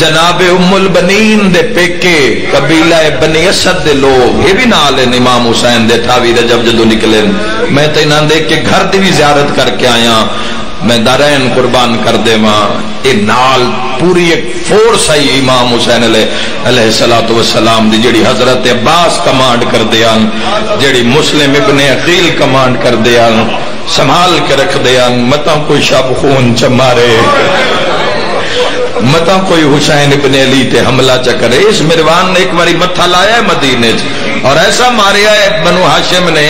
جناب ام البنین دے پیکے قبیلہ بنی اسد دے لوگ یہ بھی نال ہیں امام حسین دے 28 رجب جدو نکلے. میں تو انہاں دیکھ کے گھر دی بھی زیارت کر کے آیا. میں دارین قربان کر دے ماں اے نال پوری ایک فورس آئی امام حسین علیہ الصلوۃ والسلام دی جڑی حضرت عباس کمانڈ کر دیان جڑی مسلم ابن عقیل کمانڈ کر دیان سنبھال کے رکھ دیان. متا کوئی شب خون چمارے متا کوئی حسین ابن علی تے حملہ چکرے. اس مروان نے ایک باری متھا لایا ہے مدینے اور ایسا ماریا ہے بنو ہاشم نے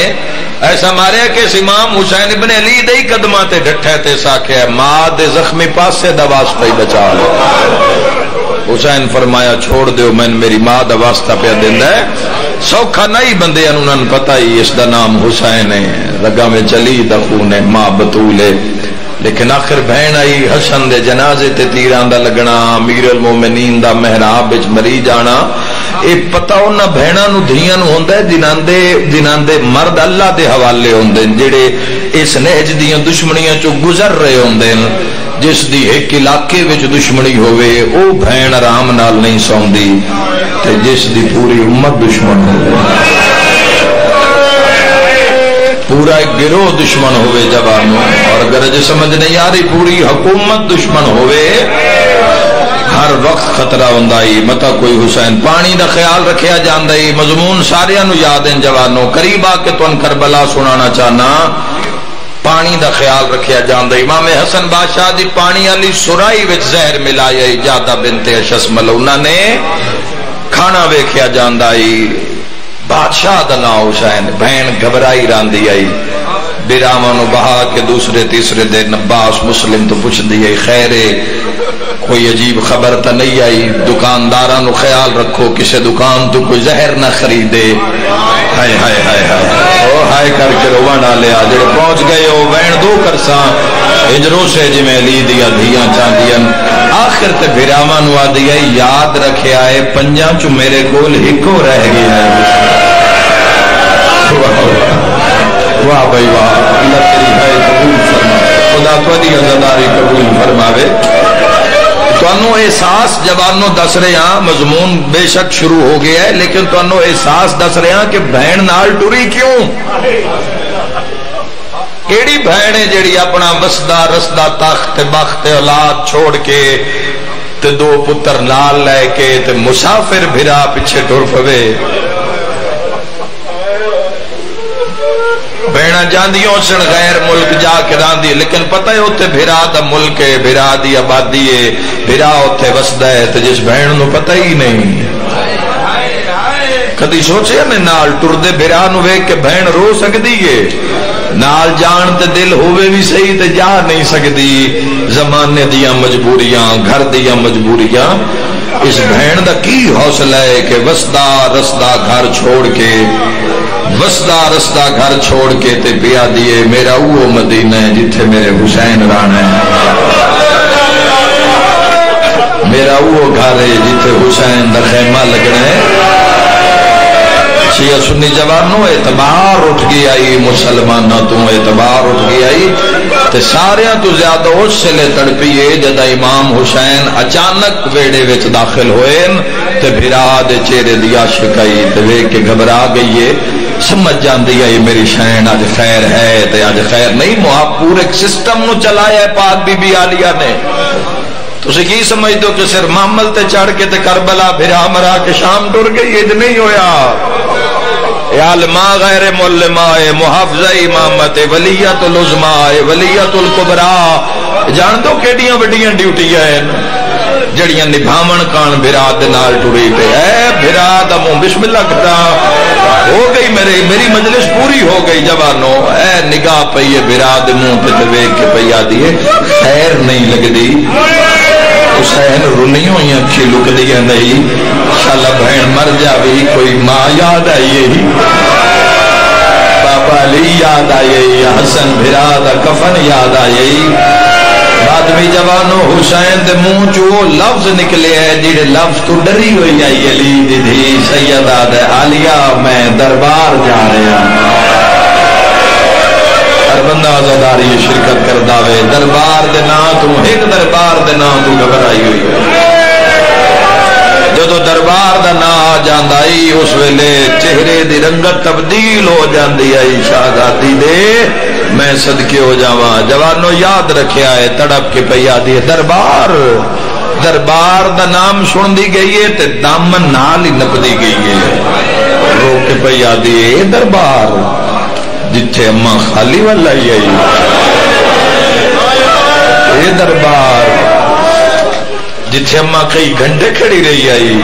ایسا ماریا کہ اس امام حسین ابن علی دے قدمہ تے ڈٹھے تے ساکھے ماں دے زخمی پاسے دا واسطہ ہی بچا لو. حسین فرمایا چھوڑ دیو میں میری ماں دا واسطہ پہ دیندا ہے. سوکھا نہیں بندے انہوں نے پتہ ہی اس دا نام حسین ہے رگا میں چلی دا خون ہے ماں بطول ہے. لیکن آخر بہن آئی حسن دے جنازے تے تیران دا لگنا امیر المومنین دا محراب وچ مری جانا. اے پتہ انہاں بہناں نو دھیاں نو ہوندا ہے جنہاں دے مرد اللہ دے حوالے ہوندے جڑے اس نہج دیاں دشمنیاں چوں گزر رہے ہوندے. جس دی ایک علاقے وچ دشمنی ہوئے او بہن آرام نال نہیں سوندی تے جس دی پوری امت دشمن ہوئے پورا ایک گروہ دشمن ہوئے جوانوں اور اگر اجے سمجھ نہیں آ رہی پوری حکومت دشمن ہوئے ہر وقت خطرہ ہوندائی. متا کوئی حسین پانی دا خیال رکھیا جاندائی. مضمون ساریاں نو یاد ہیں جوانوں قریب آ کے تن کربلا سنانا چاہنا. پانی دا خیال رکھیا جاندائی. امام حسن بادشاہ دی پانی علی سرائی وچ زہر ملائی جادہ بنت اشس ملونہ نے کھانا ویکھیا جاندائی. بادشاہ دا نام حسین بہن گھبرائی راندی آئی بیرامانو بہا کے دوسرے تیسرے دن عباس مسلم تو پوچھ دی خیرے کوئی عجیب خبر تا نہیں آئی. دکاندارانو خیال رکھو کسے دکان تو کوئی زہر نہ خریدے. ہائے ہائے ہائے ہائے او ہائے کر کے روانا لیا جڑے پہنچ گئے ہو بہن دو کرساں ہجروں سے جی میں لی دیا دھیاں چاندیاں. آخر تے بیرامانو آ دیا یاد رکھے آئے پنجاں چو میرے گول ہکو رہ گیا ہے. واہ بھائی واہ اللہ تیری ہے قبول فرما خدا تیری عزاداری قبول فرماوے. تانوں احساس جوانوں دس رہے ہاں مضمون بے شک شروع ہو گیا ہے لیکن تانوں احساس دس رہے ہاں کہ بہن نال ٹری کیوں. کیڑی بہن ہے جیڑی اپنا وسدا رسدا تخت بخت اولاد چھوڑ کے تے دو پتر نال لے کے تے مسافر بھرا پیچھے ٹر پوے. بہنا جاندیوں سن غیر ملک جا کے راندی لیکن پتہ ہے اوتھے بھرا دا ملک ہے بھرا دی آبادی ہے بھرا اوتھے وسدا ہے تے جس بہن نو پتہ ہی نہیں. کدی سوچیا نے نال ٹردے بھرا نو ویکھ کے بہن رو سکدی ہے. نال جان تے دل ہوئے بھی صحیح تے جا نہیں سکدی. زمانے دیاں مجبوریاں گھر دیاں مجبوریاں. اس بہن دا کی حوصلہ ہے کہ وسدا رسدا گھر چھوڑ کے وسدا رسدا گھر چھوڑ کے تے بیا دیے میرا وہ مدینہ ہے جتھے میرے حسین رانا ہے. میرا وہ گھر ہے جتھے حسین دا خیمہ لگنا ہے. شیعہ سنی جوانوں اعتبار اٹھ گئی آئی مسلمانہ تو اعتبار اٹھ گئی آئی تے ساریاں تو زیادہ اس سے لے تڑپیے جدہ امام حسین اچانک ویڑے وچ داخل ہوئے تے بھرا دے چہرے دی عاشقائی تے ویکھ کے گھبرا گئی ہے. سمجھ جاندی ہے میری شین آج خیر ہے تے آج خیر نہیں. پورے سسٹم نو چلایا ہے پاک بی بی عالیہ نے. تسی کی سمجھ دو کہ صرف محمل تے چڑھ کے تے کربلا بھرا مرا کے شام ٹر گئی یہ نہیں ہویا. یا علماء غیر ملماء محافظہ امامت ولیت العظماء ولیت الکبریٰ جان دو کیڑیاں وڈیاں ڈیوٹیاں ہیں جڑیاں نبھاون کان بھرا دے نال ٹری پہ اے بھرا دا منہ بسم اللہ کرتا ہو گئی میری مجلس پوری ہو گئی جوانو اے نگاہ پئیے براد منہ پہ ویگ کے پیا دیے خیر نہیں لگدی حسین رنی ہوئی اکھی لک دیا نہیں شالا بہن مر جاوی کوئی ماں یاد آئیے بابا علی یاد آئیے حسن بھراد کفن یاد آئیے آدمی جوانو حسین دے منہ چو لفظ نکلے ہیں جیڑے لفظ تو ڈری ہوئی آئی علی دی دھی سیدہ دے عالیہ میں دربار جا رہا ہر بندہ آزاداری شرکت کر داوے دربار دے نا تو ایک دربار دے نا تو گھبرائی ہوئی جدو دربار دا نا آ جاندائی اس ویلے چہرے دی رنگت تبدیل ہو جاندی آئی شہزادی دے میں صدقے ہو جاواں جوانو یاد رکھیا ہے تڑپ کے پیا دی دربار دربار دا نام سن دی گئی ہے تے دامن نال ہی نپ دی گئی ہے رو کے پیا دی دربار جتھے اماں خالی والا ہی آئی یہ دربار جتھے اماں کئی گھنٹے کھڑی رہی آئی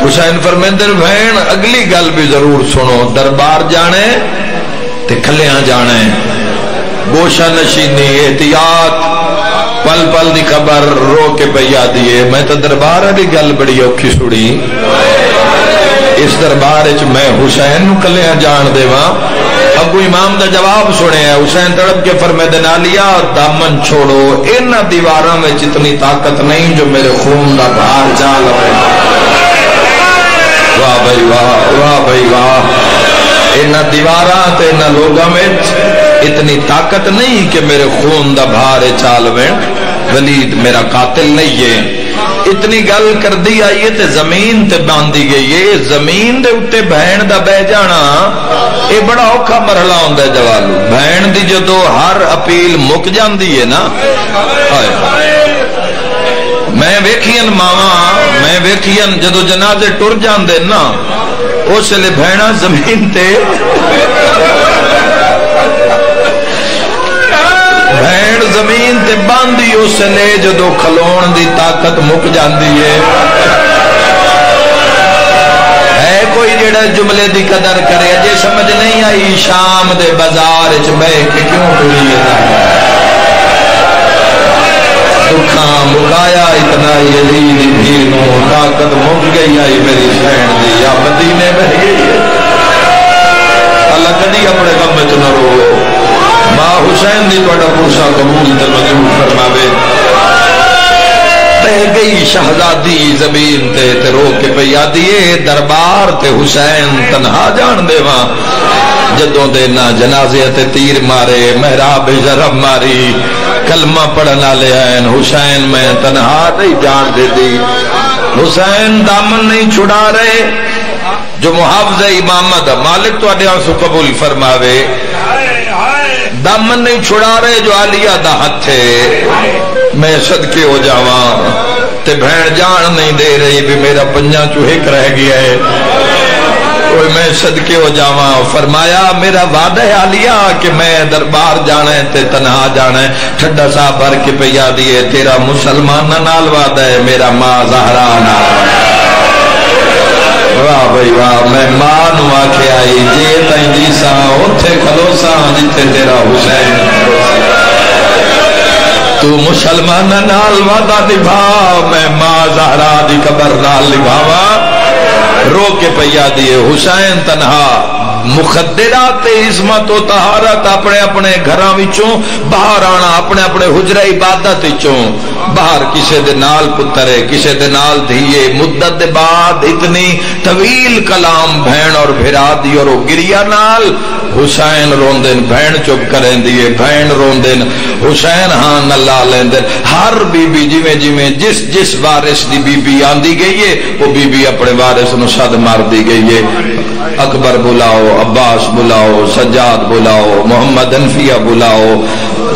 حسین فرمیندر بہن اگلی گل بھی ضرور سنو دربار جانے تے کھلیاں جانے گوشہ نشینی احتیاط پل پل دی خبر رو کے پیا دیے میں تو دربار دی گل بڑی اوکھی سڑی اس دربار میں حسین نو کلیاں جان دے وہاں ابو امام دا جواب سنے ہیں حسین تڑپ کے فرمیدن عالیہ دامن چھوڑو ان دیواراں میں جتنی طاقت نہیں جو میرے خون دا بھار چال رہے واہ بھائی واہ واہ بھائی واہ ان دیواراں تے ان لوگاں میں اتنی طاقت نہیں کہ میرے خون دا بھار چال میں ولید میرا قاتل نہیں ہے اتنی گل کر دی آئیے تے زمین تے باندھی گئی ہے زمین دے اتے بہن دا بہ جانا یہ بڑا اوکھا مرحلہ ہوندا ہے جوالو بہن دی جدو ہر اپیل مک جاندی ہے نا میں ویکھین ماواں میں ویکھین جدو جنازے ٹر جاندے نا اس لئے بہنا زمین تے بہن زمین تے باندھی اس نے جدو کھلون دی طاقت مک جاندی ہے کوئی جڑا جملے دی قدر کرے جے سمجھ نہیں آئی شام دے بازار چ بہ کے کیوں ٹری دکھاں مکایا اتنا علی دی بھیڑ نو طاقت مک گئی آئی میری بہن دی یا مدینے بہ گئی اللہ کدی اپنے غم وچ نہ رو ماں حسین دی تہاڈا پرسا قبول تے منظور فرماوے بہ گئی شہزادی زمین تے رو کے پیا دیے دربار تے حسین تنہا جان دے وہاں جدوں دے نہ جنازے تے تیر مارے محراب ضرب ماری کلمہ پڑھنا لے آئین حسین میں تنہا نہیں جان دے دی حسین دامن نہیں چھڑا رہے جو محافظ امامت مالک تو اڈیاں سو قبول فرماوے دامن نہیں چھڑا رہے جو عالیہ دا ہتھے میں صدقے ہو جاواں تے بہن جان نہیں دے رہی بھی میرا پنجا چوہک رہ گیا ہے میں صدقے ہو جاواں فرمایا میرا وعدہ ہے عالیہ کہ میں دربار جانا ہے تے تنہا جانا ہے ٹھڈا سا بھر کے پیا دیے تیرا مسلمان نال وعدہ ہے میرا ماں زہرا نال واہ بھائی واہ میں ماں نو آکھے آئی جے تائیں جی سا اوتھے کھلو سا جتے تیرا حسین تو مسلمان نال وعدہ نبھا میں ماں زہرا دی قبر نال نبھاوا رو کے پیا دیے حسین تنہا مخدرات عصمت و طہارت اپنے اپنے گھراں وچوں باہر آنا اپنے اپنے حجرہ عبادت وچوں باہر کسے دے نال پترے کسے دے نال دھیے مدت دے بعد اتنی طویل کلام بہن اور بھرا دی اور گریا نال حسین روندن بہن چپ کریں دیے بہن روندن حسین ہاں نلا لیندن ہر بی بی جویں جس جس وارث دی بی بی آندی گئی ہے وہ بی بی اپنے وارث نو صد مار دی گئی ہے اکبر بلاؤ عباس بلاؤ سجاد بلاؤ محمد انفیہ بلاؤ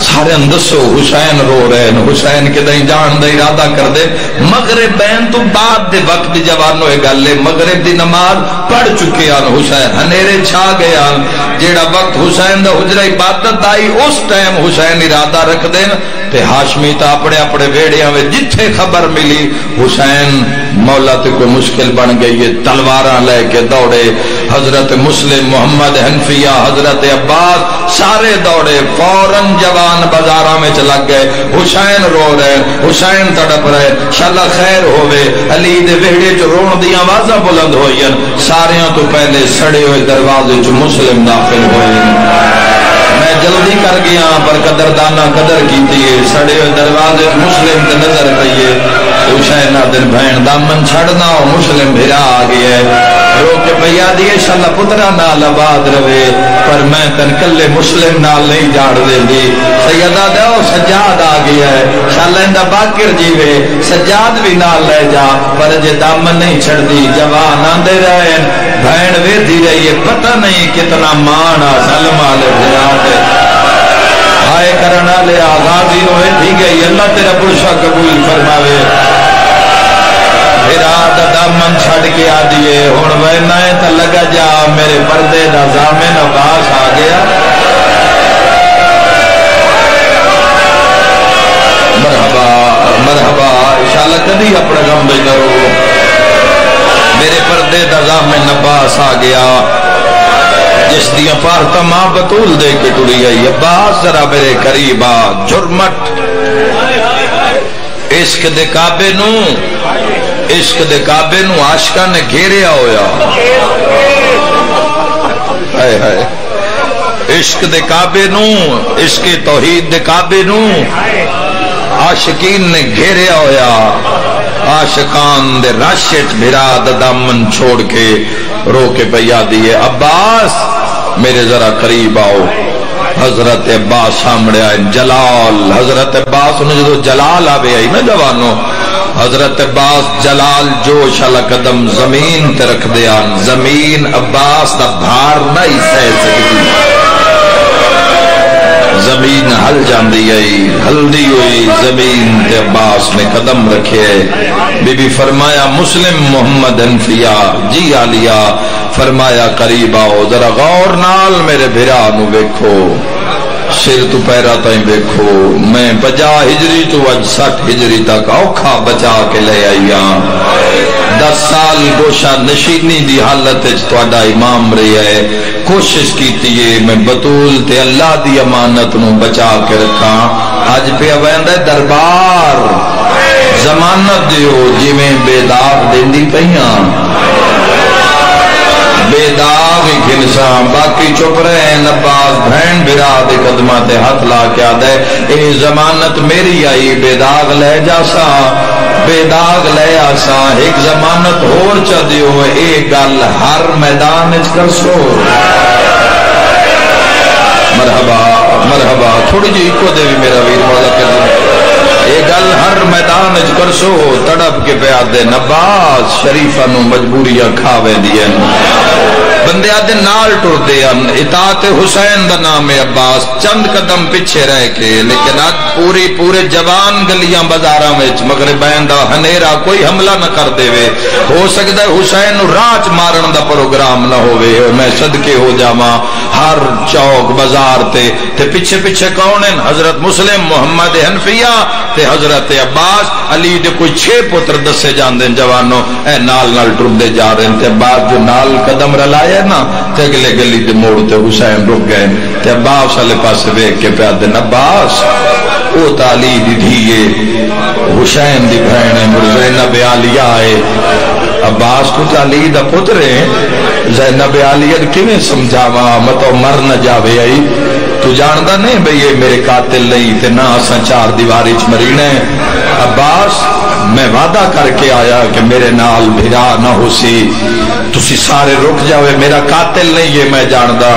سارے اندسو حسین رو رہے ہیں حسین کے دیں جان دے ارادہ کر دے مغرب بین تو بعد دے وقت جوانو اے گلے مغرب دی نماز پڑھ چکے ہیں حسین ہنیرے چھا گئے ہیں جیڑا وقت حسین دا حجرہ عبادت آئی اس ٹائم حسین ارادہ رکھ دیں تے ہاشمی تا اپنے اپنے ویڑیاں میں جتھے خبر ملی حسین مولا تے کوئی مشکل بن گئی ہے تلواراں لے کے دوڑے حضرت مسلم محمد حنفیہ حضرت عباس سارے دوڑے فوراً جوان بازاراں میں لگ گئے حسین رو رہے حسین تڑپ رہے شالا خیر ہوئے علی دے ویڑے چ رون دی آوازاں بلند ہوئیں ساریاں تو پہلے سڑے ہوئے دروازے چ مسلم داخل ہوئے میں جلدی کر گیا پر قدردانہ قدر کیتی ہے سڑے ہوئے دروازے مسلم تے نظر پئیے حسین دن بہن دامن چھڑنا اور مسلم بھرا آ گیا ہے رو کے پیا دیے شالا پترا نال آباد رہے پر میں تن کلے مسلم نال نہیں جاڑ دے دی سیدہ دیو سجاد آ گیا ہے شالا اندہ باکر جیوے سجاد بھی نال لے جا پر جے دامن نہیں چھڑ دی جوان آندے رہے بہن وے دی رہی ہے پتہ نہیں کتنا مانا سلم آلے بھراتے آئے کرنا لے آغازی ہوئے تھی گئی اللہ تیرا پرشا قبول فرماوے پھر آدھا دامن چھڑ کے آدھیے ہون وینائے تا لگا جا میرے پردے دا زامن عباس آ گیا مرحبا مرحبا انشاءاللہ کدی اپنا غم بھی کرو میرے پردے دا زامن عباس آ گیا جس دیا پارتا ماں بطول دے کے ٹوڑی گئی عباس ذرا میرے قریبا جرمٹ عشق دے کعبے نو عاشقاں نے گھیریا ہویا ہائے ہائے عشق دے کعبے نو عشق توحید دے کعبے نو عاشقین نے گھیریا ہویا عاشقان دے راشت بھرا دامن چھوڑ کے رو کے پیا دیے عباس میرے ذرا قریب آؤ حضرت عباس سامنے آئے جلال حضرت عباس انہیں جو جلال آوے آئی نا جوانوں حضرت عباس جلال جوش علا قدم زمین تے رکھ دیا زمین عباس دا بھار نہیں سہ سکتی زمین ہل جاندی آئی ہلدی ہوئی زمین تے عباس نے قدم رکھے بی بی فرمایا مسلم محمد حنفیہ جی آلیا فرمایا قریب آؤ ذرا غور نال میرے بھرانو بیکھو سر تو پیرا تائیں بیکھو میں 50 ہجری تو 60 ہجری تک اوکھا بچا کے لے آئیا 10 سال گوشہ نشینی دی حالت توڑا امام رہی ہے کوشش کیتی ہے میں بطول تے اللہ دی امانت نو بچا کے رکھا آج پہ اویندہ دربار زمانت دیو جی میں بے داغ دیندی پہیاں بے داغ گھنساں باقی چپ رہے ہیں نباز بہن بھرا دے قدمہ تے ہاتھ لا کے آدھے اے زمانت میری آئی بے داغ لے جاسا بے داغ لے آسا ایک زمانت ہور چا دیو اے گل ہر میدان اچ کر سو مرحبا مرحبا تھوڑی جی کو دے بھی میرا ویر مولا کر اے گل ہر میدان اچ کر سو تڑپ کے پہ آدھے نباز شریفہ نو مجبوریاں کھاوے دیا بندے آدھے نال ٹر دیا اطاعت حسین دا نام عباس چند قدم پیچھے رہ کے لیکن آج پورے جوان گلیاں بازاراں وچ مغربین دا ہنیرا کوئی حملہ نہ کر دے وے ہو سکتا ہے حسین نو راچ مارن دا پروگرام نہ ہوئے میں صدقے ہو جاواں ہر چوک بازار تے پیچھے پیچھے کون ہیں حضرت مسلم محمد حنفیہ تے حضرت عباس علی دے کوئی 6 پتر دسے جان دیں جوانوں اے نال ٹر دے جا رہے ہیں تے عباس جو نال قدم رلائے نا تے اگلے گلی دے موڑ تے حسین رک گئے تے عباس والے پاس ویکھ کے پیا دے عباس او تعلی دی دھیے حسین دی بہن زینب عالیہ ہے عباس کو تعلی دا پتر ہے زینب عالیہ کیویں سمجھاواں متو مر نہ جاوے آئی تو جاندا نہیں بھئی یہ میرے قاتل نہیں تے نہ اساں 4 دیواری وچ مرینے عباس میں وعدہ کر کے آیا کہ میرے نال بھرا نہ ہو سی تسی سارے رک جاوے میرا قاتل نہیں یہ میں جاندا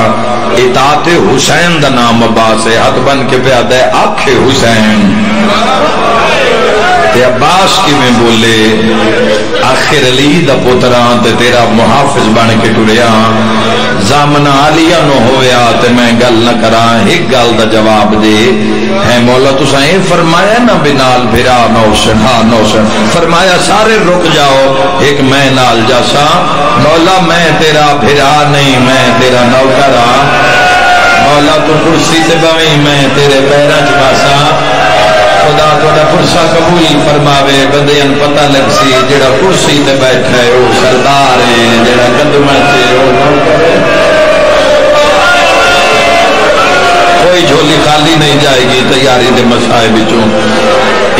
اطاعت حسین دا نام عباس ہے ہاتھ بن کے پہ آدھے آنکھ حسین تے عباس کی میں بولے آخر علی دا پتران تے تیرا محافظ بن کے ٹریا زامنہ عالیہ نو ہویا تے میں گل نہ کراں ایک گل دا جواب دے ہے مولا تساں اے فرمایا نا بنال بھرا نوشن ہاں نوشن فرمایا سارے رک جاؤ ایک میں نال جاسا مولا میں تیرا بھرا نہیں میں تیرا نوکر ہاں مولا تو کرسی سے بویں میں تیرے پیراں چ باسا خدا تھوڑا پرسا قبول فرماوے بندیاں پتہ لگ سی جڑا کرسی تے بیٹھا ہے وہ سردار ہے جڑا قدم سے وہ نوکر ہے کوئی جھولی خالی نہیں جائے گی تیاری دے مسائل وچوں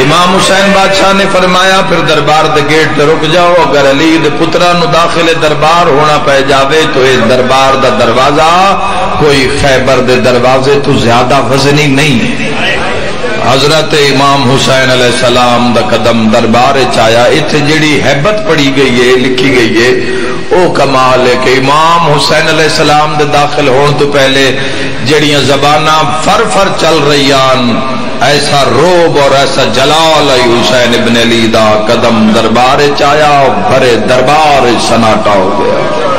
امام حسین بادشاہ نے فرمایا پھر دربار دے گیٹ تے رک جاؤ اگر علی دے پترا نو داخل دربار ہونا پہ جاوے تو اس دربار دا دروازہ کوئی خیبر دے دروازے تو زیادہ وزنی نہیں ہے حضرت امام حسین علیہ السلام دا قدم دربار چایا اتھے جڑی حیبت پڑی گئی ہے لکھی گئی ہے او کمال ہے کہ امام حسین علیہ السلام دے داخل ہون تو پہلے جڑیاں زباناں فر فر چل رہیان ایسا روب اور ایسا جلال ہے حسین ابن علی دا قدم دربار چایا بھرے دربار سناٹا ہو گیا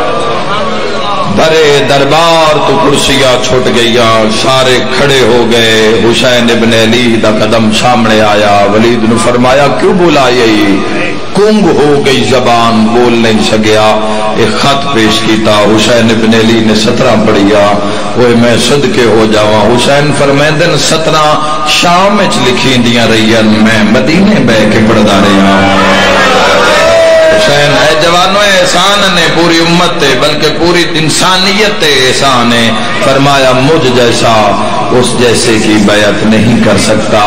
بھرے دربار تو کرسیاں چھٹ گئیاں سارے کھڑے ہو گئے حسین ابن علی دا قدم سامنے آیا ولید نے فرمایا کیوں بلائی کنگ ہو گئی زبان بول نہیں سکیا ایک خط پیش کیتا حسین ابن علی نے 17 پڑھیا وہ میں صدقے ہو جاواں حسین فرمیندن 17 شام وچ لکھی دیاں رہیاں میں مدینے بہ کے پڑھدا رہیا حسین اے جوانو احسان نے پوری امت تے بلکہ پوری انسانیت تے احسان ہے فرمایا مجھ جیسا اس جیسے کی بیعت نہیں کر سکتا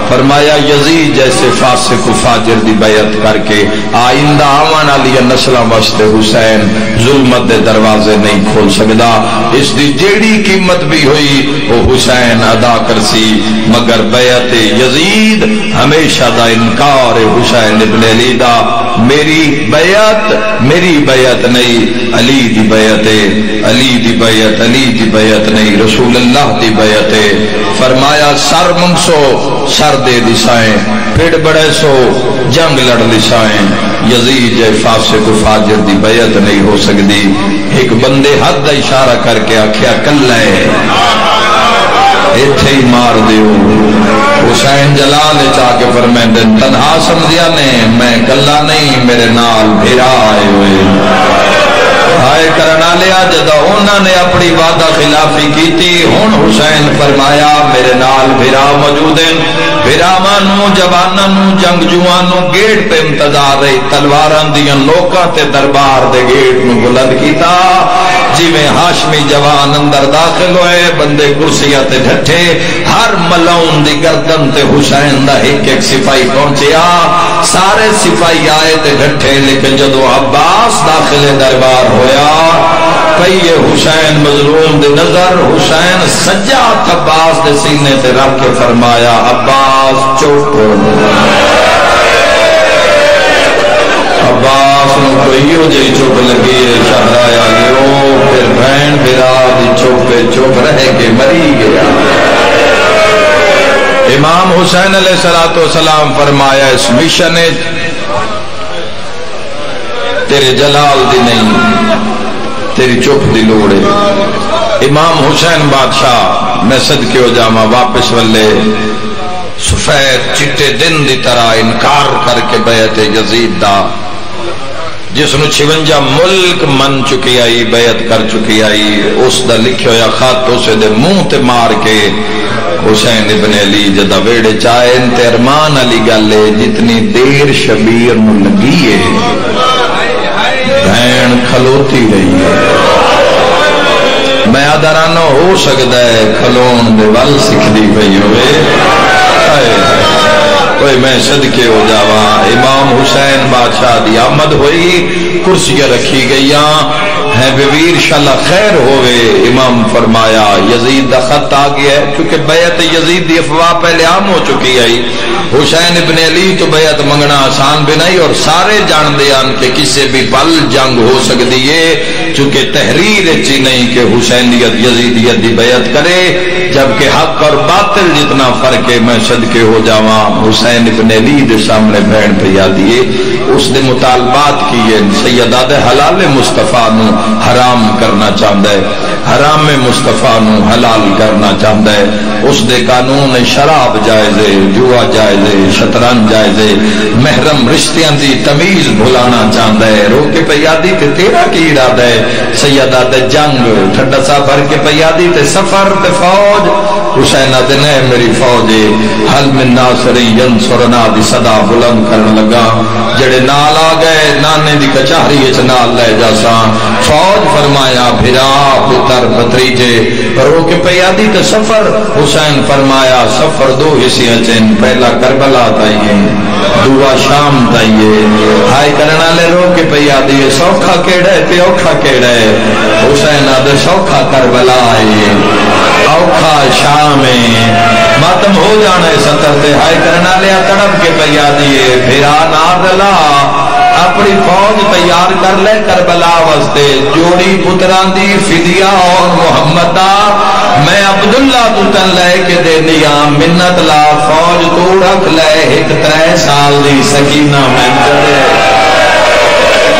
فرمایا یزید جیسے فاسق و فاجر دی بیعت کر کے آئندہ آوان والی نسلاں واسطے حسین ظلمت دے دروازے نہیں کھول سکدا اس دی جیڑی قیمت بھی ہوئی وہ حسین ادا کرسی مگر بیعت یزید ہمیشہ دا انکار حسین ابن علی دا میری بیعت نہیں علی دی بیعت ہے علی دی بیعت علی دی بیعت نہیں رسول اللہ دی بیعت ہے فرمایا سر منسو سر دے دسائیں پھڑ بڑے سو جنگ لڑ دسائیں یزید جے فاسق و فاجر دی بیعت نہیں ہو سکتی ایک بندے حد دا اشارہ کر کے آکھیا کل ہے ایتھے ہی مار دیو حسین جلال چاہ کے فرمیندے تنہا سمجھیا نے میں کلا نہیں میرے نال بھیرا آئے ہوئے ہائے کرنا لیا جدہ انہوں نے اپنی وعدہ خلافی کی تھی ہن حسین فرمایا میرے نال بھیرا موجود ہیں بھیراوانوں جوانوں جنگجوانوں گیٹ پہ انتظار رہی تلواران دیاں نوکاں تے دربار دے گیٹ میں بلند کیتا جی میں ہاشمی جوان اندر داخل ہوئے بندے کرسیاں تے ڈھٹھے ہر ملون دی گردن تے حسین دا ایک سپاہی پہنچیا سارے سپاہی آئے تے ڈھٹھے لیکن جدو عباس داخل دربار ہویا پہیے حسین مظلوم دے نظر حسین سجا عباس دے سینے تے رکھ کے فرمایا عباس چپ عباس نو کوئی ہو جی چپ لگی ہے شہرایا لیو پھر بہن بھرا دی چپ رہ کے مری گیا امام حسین علیہ السلام فرمایا اس مشن تیرے جلال دی نہیں تیری چپ دی لوڑ ہے امام حسین بادشاہ میں صدقے ہو جاواں واپس ولے سفید چٹے دن دی طرح انکار کر کے بیعت یزید دا جس نو 56 ملک من چکی آئی بیعت کر چکی آئی اس دا لکھے ہویا خط اسے دے منہ تے مار کے حسین ابن علی جدہ ویڑے چاہے انتے ارمان علی گلے جتنی دیر شبیر نو لگی ہے بہن کھلوتی رہی ہے میں آدھرانو ہو سکتا ہے کھلون دے ول سکھ دی پئی ہوئے کوئی میں صدقے ہو جاواں امام حسین بادشاہ دی آمد ہوئی کرسیاں رکھی گئیاں ہے بویر شاءاللہ خیر ہوئے امام فرمایا یزید دا خط آ گیا ہے کیونکہ بیعت یزید دی افواہ پہلے عام ہو چکی آئی حسین ابن علی تو بیعت منگنا آسان بھی نہیں اور سارے جان دیان کہ کسے بھی پل جنگ ہو سکتی ہے چونکہ تحریر اچھی نہیں کہ حسینیت یزیدیت دی بیعت کرے جبکہ حق اور باطل جتنا فرق ہے میں صدقے ہو جاواں حسین ابن علی دے سامنے بہن پہ یادیے اس نے مطالبات کیے سیدہ دے حلال مصطفیٰ نو حرام کرنا چاہتا ہے حرام مصطفیٰ نو حلال کرنا چاہتا ہے اس دے قانون شراب جائزے جوا جائزے شطرنج جائزے محرم رشتیاں دی تمیز بھلانا چاہتا ہے رو کے پیادی تے تیرا کی ارادہ ہے سیدہ دے جنگ ٹھڈا سا بھر کے پیادی تے سفر تے فوج حسین دن ہے میری فوج حل من ناصری ینصرنا دی صدا بلند کرن لگا جڑے نال آ گئے نانے دی کچہری وچ نال لے جاساں فوج فرمایا بھرا پتر بھتریجے رو کے پیادی تے سفر حسین فرمایا سفر دو حصے چن پہلا کربلا تائیے دوسرا شام تائیے ہائے کرنا لے رو کے پیادی سوکھا کیڑا ہے تے اوکھا کیڑا ہے حسین آدھے سوکھا کربلا ہے اوکھا شام ہے ماتم ہو جانا ہے ستر تے ہائے کرنا لیا تڑپ کے پیادی بھرا نادلا اپنی فوج تیار کر لے کربلا واسطے جوڑی پتران دی فدیہ اور محمدہ میں عبداللہ تو تن لے کے دے دیا منت لا فوج تو رکھ لے ایک 3 سال دی سکینہ میں چڑے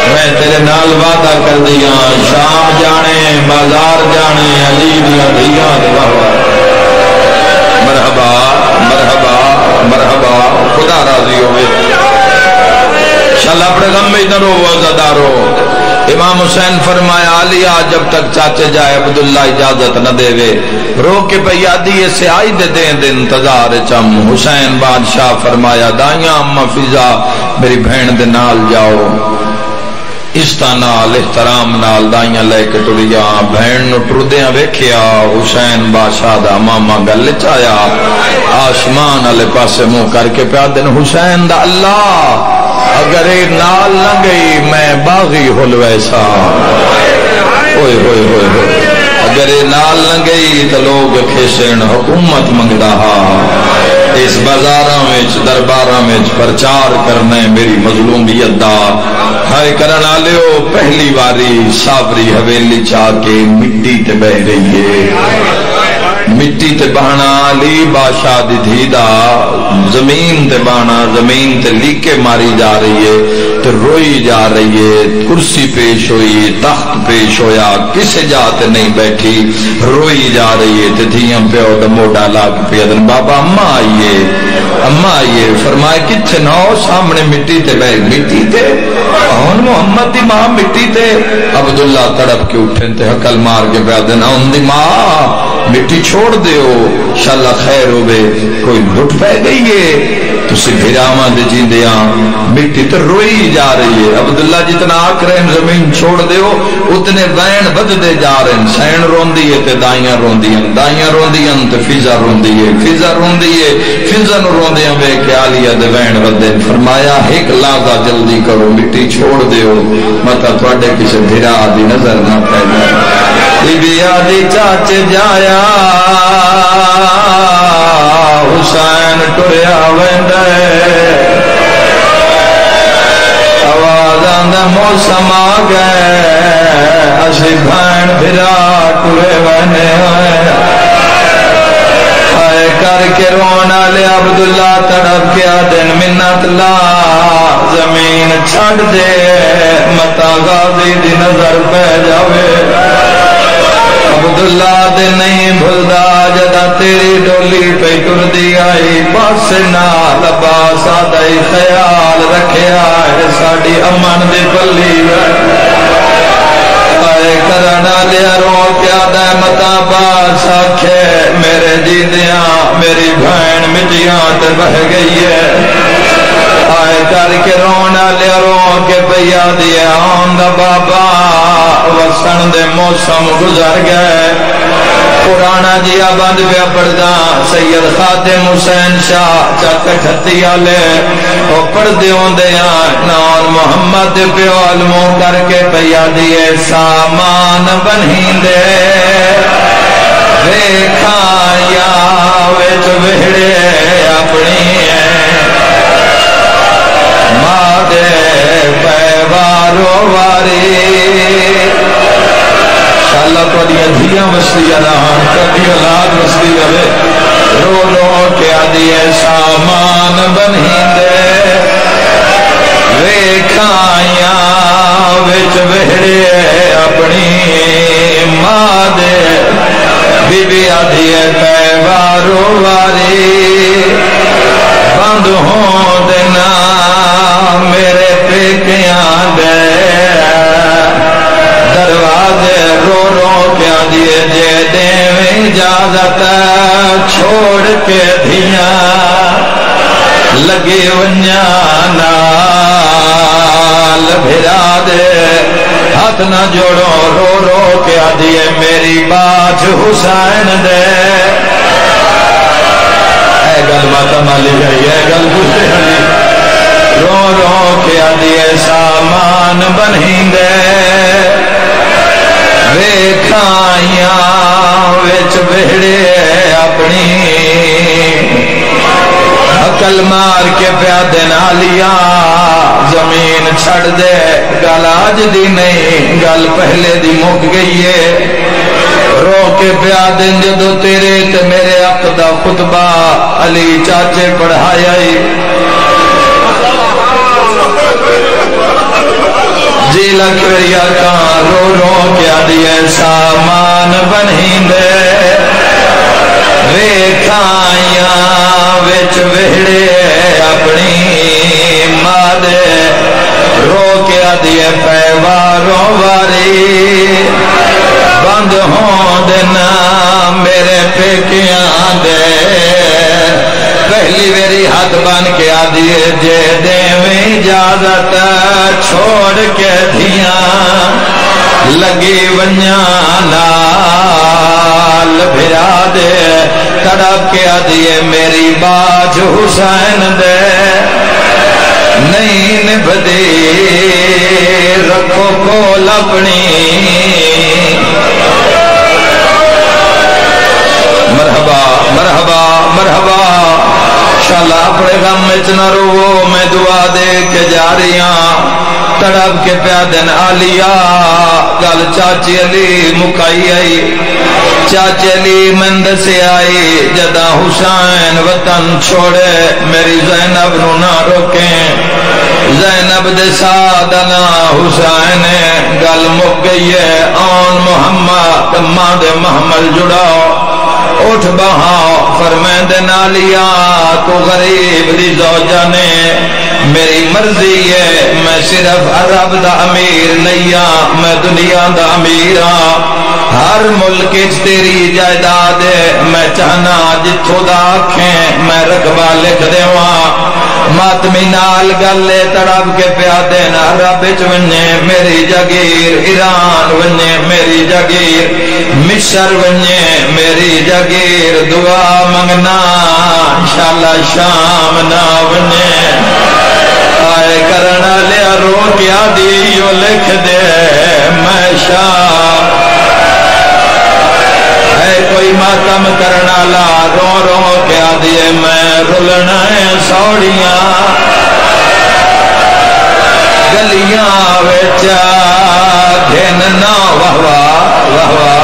میں تیرے نال وعدہ کر دیا شام جانے بازار جانے علی دیا دیا مرحبا مرحبا مرحبا خدا راضی ہوئے اپنے غم میں ادھر ہو وزدارو امام حسین فرمایا علی جب تک چاچے جائے عبداللہ اجازت نہ دے وے رو کے پیادی سے آئی دے دیں دے انتظار چم حسین بادشاہ فرمایا دائیاں اما فضا میری بہن دے نال جاؤ استا نال احترام نال دائیاں لے کے ٹریا بہن نو ٹردیاں ویکھیا حسین بادشاہ دا ماما گل چایا آسمان والے پاسے منہ کر کے پیا دن حسین دا اللہ اگر نال نہ گئی میں باغی ہل ویسا ہوئے ہوئے ہوئے ہوئے اگر نال نہ گئی تو لوگ کھیسن حکومت منگدا اس بازاراں وچ درباراں وچ پرچار کرنے میری مظلومیت دا ہائے کرنا لیو پہلی باری صابری حویلی چاہ کے مٹی تے بہ رہی ہے مٹی تے بہنا علی بادشاہ دی دھیدا زمین تے بہنا زمین تے لیکے ماری جا رہی ہے تے روئی جا رہی ہے کرسی پیش ہوئی تخت پیش ہویا کسے جاتے نہیں بیٹھی روئی جا رہی ہے تے دھیاں پیو دا موڑا لاگ پیدن بابا اماں آئیے فرمائے کچھ نو سامنے مٹی تے بہ مٹی تے آن محمد دی ماں مٹی تے عبداللہ تڑپ کے اٹھیں تے حقل مار کے پیدن آن دی ماں مٹی چھوڑ دیو شاءاللہ خیر ہوئے کوئی لٹ پہ گئی ہے تسی بھیراما دے جیندیاں مٹی تو روئی جا رہی ہے عبداللہ جتنا آکھ رہے ہیں زمین چھوڑ دیو اتنے وین بد دے جا رہے ہیں سین رون دیئے تے دائیاں رون دیئے تے فیضا رون دیئے فیضا نو رون دیئے بے کیالیا دے وین بد دے فرمایا ایک لازہ جلدی کرو مٹی چھوڑ دیو مطا توڑے کسے بھیرا دی نظر نہ پیدا بی بی آدھی چاچے جایا حسین ٹریا ویندے آواز آندہ موسم آ گئے اسی بھین بھرا ٹرے ویندے آئے کر کے رونا لے عبداللہ تڑپ کیا دن منت لا زمین چھڑ دے متا غازی دی نظر پہ جاوے عبداللہ دے نہیں بھلدا جدا تیری ڈولی پہ ٹر دی آئی پاس نہ لباس آدھائی خیال رکھیا ہے ساڑی امن دے پلی آئے کرنا لیا رو کیا دے متا باس آکھے میرے جی دیاں میری بھین مٹیاں تے بہ گئی ہے آئے کر کے رونا لیا رو کے پیا دیا آن دا بابا وسن دے موسم گزر گئے پرانا جیا بند پہ پڑھدا سید خاتم حسین شاہ چک ٹھتی آلے وہ پڑھ دیوں دیا نان محمد پہ علموں کر کے پیا دیے سامان بنہیں دے دیکھایا ویچ بہڑے اپنی مادے پیوارو واری شاءاللہ تو دیا دھیاں مسلی رہاں کبھی اولاد مسلی رہے رو رو کیا دیے سامان بنہیں دے ویکھائیاں وچ بہڑے اپنی مادے بی بی آدھیے پیوارو واری بند ہوں دینا میرے پیکیاں دے دروازے رو رو کیا دیے جے دیں اجازت کے دھیاں لگے ونیا نال بھرا دے ہاتھ نہ جوڑو رو رو کے آدھیے میری باج حسین دے اے گل ماتا مالی گئی اے گل بوتے ہنی رو رو کے آدھیے سامان بنیں دے ویکھائیاں وچ بہڑے اپنی عقل مار کے پیادے نالیا زمین چھڑ دے گل آج دی نہیں گل پہلے دی مک گئی ہے رو کے پیادے جدو تیرے تے میرے حق دا خطبہ علی چاچے پڑھایا جی لکھریا کان رو رو کیا دیئے سامان بنیں دے ویکھائیاں وچ وہڑے اپنی ماں دے رو کیا دیئے پیواروں واری بند ہوں دینا میرے پیکیاں دے پہلی میری ہاتھ بن کے آدھیے جے دیویں اجازت چھوڑ کے دھیاں لگی ونیاں نال بھرا دے تڑپ کے آدھیے میری باج حسین دے نہیں نبھدی رکھو کول اپنی مرحبا مرحبا مرحبا شالا اپنے غم میں نہ رو میں دعا دے کے جا رہی ہوں تڑپ کے پیادن آلیا گل چاچی علی مکائی آئی چاچی علی مند سے آئی جدا حسین وطن چھوڑے میری زینب نو نہ روکیں زینب دے سادنا حسین گل مک گئی ہے آن محمد ماں دے محمل جڑاؤ اٹھ بہاؤ فرمائیں دے نالیا تو غریب دی زوجہ نے میری مرضی ہے میں صرف عرب دا امیر نہیں ہاں میں دنیا دا امیر ہاں ہر ملک تیری جائیداد ہے میں چاہنا جتھوں دا آنکھیں میں رقبہ لکھ دیواں ماتمی نال گلے تڑپ کے پیادے نہ عرب وچ ونجے میری جاگیر ایران ونجے میری جاگیر مصر ونجے میری جاگیر دعا منگنا انشاءاللہ شام نہ ونجے آئے کرنا لیا رو کیا دیو لکھ دے میں شام ہے کوئی ماتم کرنا لا رو رو کیا دیے میں رلنا سوڑیاں گلیاں ویچا گھننا وہوا وہوا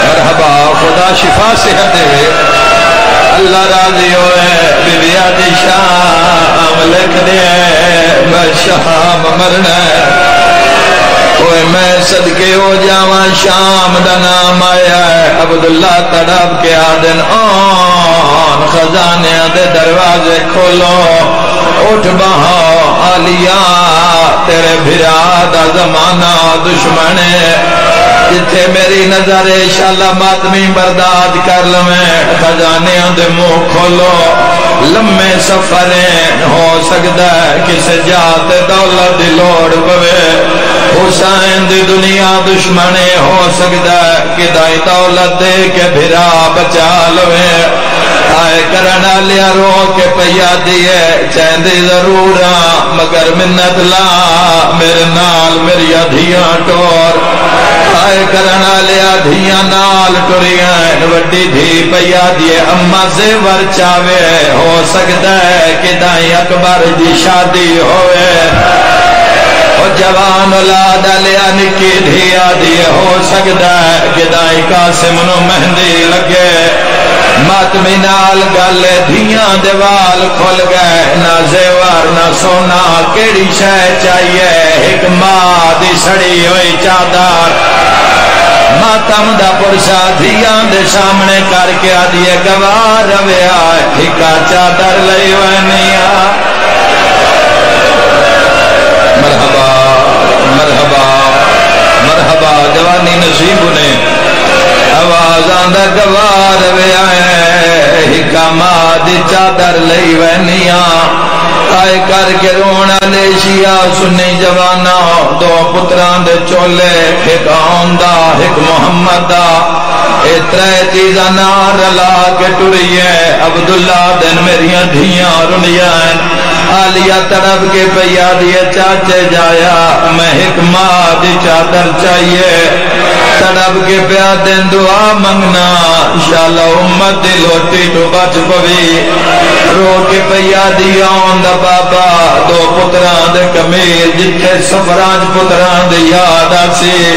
مرحبا خدا شفا صحت دے اللہ راضی ہوئے بیبیا دی شام لکھ دے میں شام مرنا اوے میں صدقے ہو جاواں شام دا نام آیا ہے عبداللہ تڑپ کے آدن آن خزانے دے دروازے کھولو اٹھ بہاؤ آلیا تیرے بھرا دا زمانہ دشمنے جتھے میری نظر انشاءاللہ ماتمی برداد کر لمیں خزانے دے منہ کھولو لمے سفریں ہو سکتا ہے کسے جات دولت دی لوڑ پوے حسین دی دنیا دشمنے ہو سکتا ہے کہ دائی دولت دے کے بھرا بچا لوے آئے کرنا لیا رو کے پیا دیئے چیندی ضرورا مگر منت لا میرے نال میری دھیاں ٹور آئے کرنا لیا دھیاں نال ٹوریاں وڈی دھی پیا دیئے اما سے ورچاوے ہو سکتا ہے کہ دائی اکبر دی شادی ہوئے جوان اولاد لیا نکی دھیا دیئے ہو سکتا ہے کہ دائی قاسم نو مہندی لگے ماتمی نال گالے دھیاں دیوال کھل گئے نہ زیور نہ سونا کیڑی شے چاہیے ایک ماں دی سڑی ہوئی چادر ماتم دا پرسا دھیاں دے سامنے کر کے آدھیے گوار روے آئے ہکا چادر لئی وینیا مرحبا مرحبا مرحبا جوانی نصیب نے آواز آندہ گوار وے آئے دی چادر لئی وینیاں آئے کر کے رونا لے شیعہ سنی جوانا دو پتران دے چولے ایک آندہ ایک محمد دا اے ترے چیزاں نار رلا کے ٹریے عبداللہ دن میریاں دھیاں رنیاں آلیا تڑپ کے پیا دیے چاچے جایا میں ایک ماں دی چادر چاہیے تڑپ کے پیا دن دعا منگنا انشاءاللہ امت دی لوٹی تو بچ پوی رو کے پیا دیا آندا بابا دو پتران دے کمیل جتھے سفرانج پتران دے یاد آسی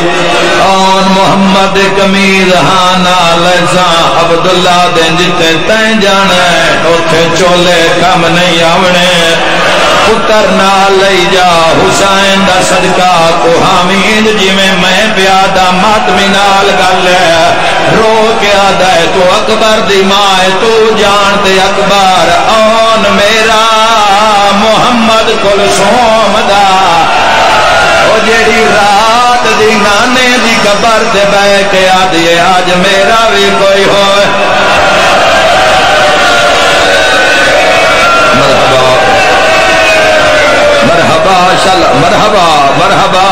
آن محمد دے کمیل ہانا لیسا عبداللہ دے جتھے تین جانا ہے اتھے چولے کم نہیں آونے پتر نہ لئی جا حسین دا صدقہ کو حامید جی میں پیادہ ماتمی نال گل ہے رو کے آدھا ہے تو اکبر دی ماں ہے تو جانتے اکبر آن میرا محمد کلثوم دا او جیڑی رات دی نانے دی قبر تے بہ کے آدھی ہے آج میرا بھی کوئی ہوئے مرحبا مرحبا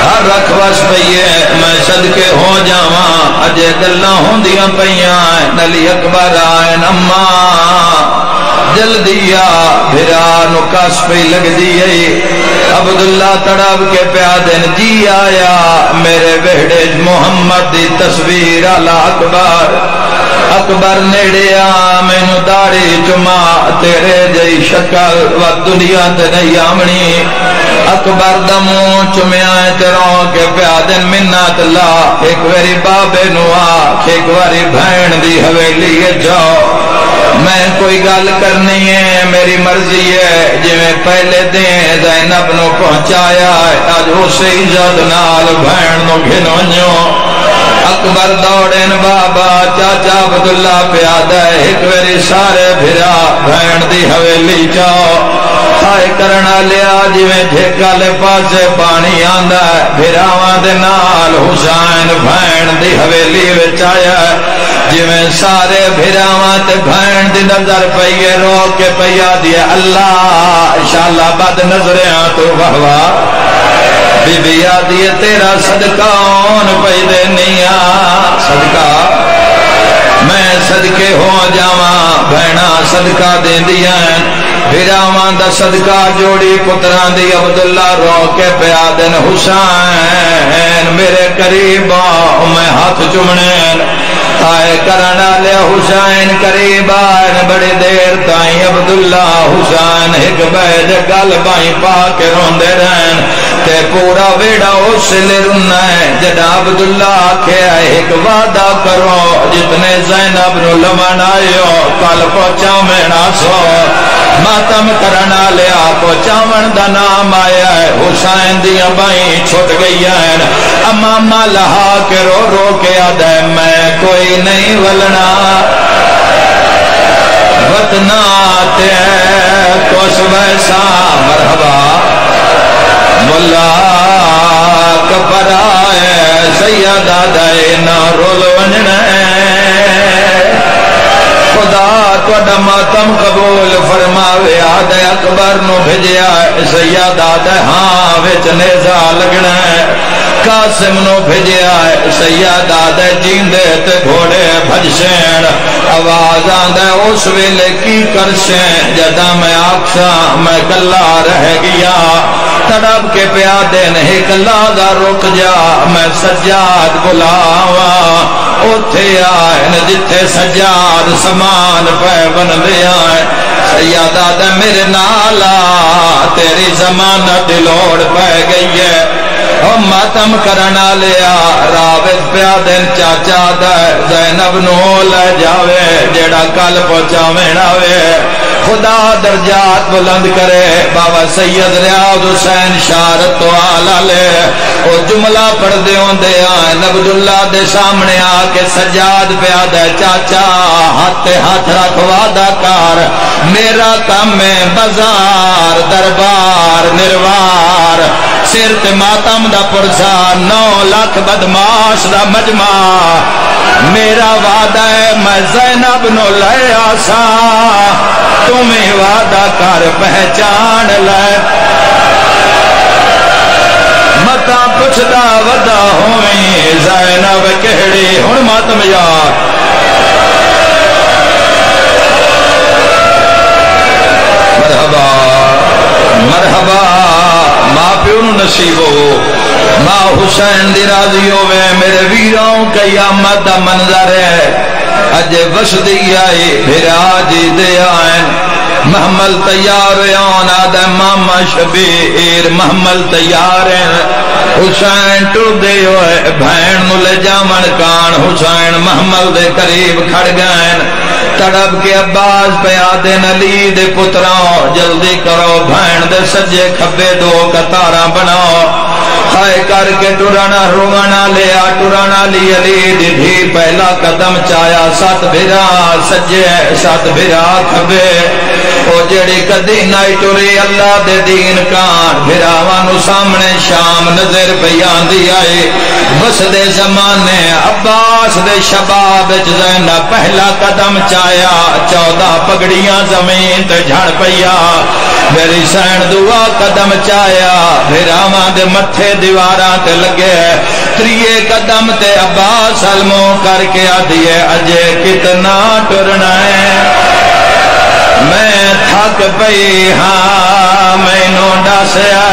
ہر رکھ بس پئیے میں صدقے ہو جاواں اجے گلاں ہوندیاں پیاں نلی اکبر آئے نما جلدی آ بھرا نو کس پئی لگ دی عبداللہ تڑپ کے پیا دن جی آیا میرے وہڑے محمد دی تصویر اعلی اکبر اکبر نیڑے آ مینو داڑھی چما تیرے جئی شکل و دنیا تے نہیں آمنی اکبر دا منہ چمیا تے رو کے پیا دن منت لا ایک واری بابے نو آکھ ایک واری بہن دی حویلی جاؤ میں کوئی گل کرنی ہے میری مرضی ہے جی میں پہلے دن زینب نو پہنچایا اج اسی عزت نال بہن نو گھنونیوں اکبر دوڑن بابا چاچا عبداللہ پیادہ ایک ویری سارے بھرا بہن دی حویلی چاؤ ہائے کرنا لیا جی میں جھیکا لے پاسے پانی آندہ بھراواں دے نال حسین بہن دی حویلی وچایا جی میں سارے بھراواں تے بہن دی نظر پئیے رو کے پیا دیا اللہ انشاءاللہ بد نظریاں تو بہوا بی بی آدھی تیرا صدقہ اون پئی دے نیا صدقہ میں صدقے ہو جاواں بہنا صدقہ دے دیا بھراواں دا صدقہ جوڑی پتران دی عبداللہ رو کے پیا دن حسین میرے قریب میں ہاتھ چمنین آئے کرنا لیا حسین قریب آئین بڑی دیر تائیں عبداللہ حسین ایک بیج گل بائیں پا کے روندے رہن تے پورا ویڑا اس لے رنہ ہے جڑا عبداللہ آکھے ایک وعدہ کرو جتنے زینب نو لمن آئیو کل پہنچا میں ناسو ماتم کرنا لیا پہنچاون دا نام آیا ہے حسین دیا بائیں چھٹ گئی ہیں امامہ لہا کے رو رو کے آدھے میں کوئی نہیں ولنا وطنا تے کس ویسا مرحبا ملا کپر آئے سیدہ دائنا رول ونجنے خدا توڑا ماتم قبول فرماوے آدھے اکبر نو بھجیا سیدہ دے ہاں وچ نیزہ لگنا قاسم نو بھجیا سیدہ دے جیندے تے گھوڑے بھجشین آواز آندے اس ویلے کی کرشین جدا میں آکسا میں کلا رہ گیا تڑپ کے پیادے نہیں کلا دا رک جا میں سجاد بلاوا اوتھے آئے جتھے سجاد سمان پہ بن دیا سیدہ دے میرے نالا تیری زمانت لوڑ پہ گئی ہے ماتم کرنا لیا رابط پیادن چاچا دے زینب نو لے جاوے جیڑا کل پہنچا میناوے خدا درجات بلند کرے بابا سید ریاض حسین شارت تو آلہ لے او جملہ پڑھ دے ہوں دے آئین عبداللہ دے سامنے آکے سجاد پیادہ چاچا ہاتھ رکھوا دا کار میرا کام میں بازار دربار نروار سرت ماتم دا پرسا 9 لاکھ بدماش دا مجمع میرا وعدہ ہے میں زینب نو لے آسا تمہیں وعدہ کر پہچان لے متا پوچھدا ودا ہوئیں زینب کہڑی ہن ماتم یار مرحبا مرحبا ماں پیو نو نصیب ہو ماں حسین دی راضی ہوئے میرے ویروں قیامت دا منظر ہے اج وسدی آئے پھر آج دے آئیں محمل تیار آن آدھے ماما شبیر محمل تیار ہیں حسین ٹر دے ہوئے بھین نو لے جامن کان حسین محمل دے قریب کھڑ گئیں تڑپ کے عباس پیادے علی دے پتراؤں جلدی کرو بھین دے سجے کھبے دو قطاراں بناؤ خائے کر کے ٹرانا رومانا لیا ٹرانا لی علی دی بھی پہلا قدم چایا سات بھیرا سجے سات بھیرا کھبے او جڑی کدی نائی ٹوری اللہ دے دین کان بھیراوانو سامنے شام نظر بیان دی آئے بس دے زمانے عباس دے شباب زینہ پہلا قدم چایا 14 پگڑیاں زمین تے جھڑ پیا میری سین دعا قدم چایا بھیراواں دے متھے دیواراں تے لگے 3 قدم تے عباس علموں کر کے آدھیے اجے کتنا ٹرنا ہے میں تھک پئی ہاں مینوں دسیا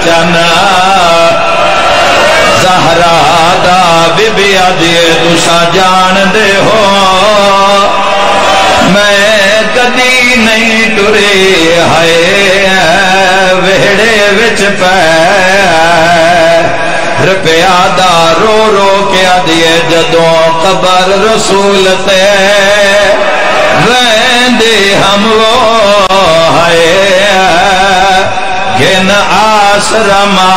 چنا زہرا دا بی بی آدھیے تساں جان دے ہو میں کدی نہیں ٹرے ہائے ویڑے وچ پے رپیا دا رو رو کے آدھیے جدوں قبر رسول تے ویندے ہم وہ ہائے گن آسرما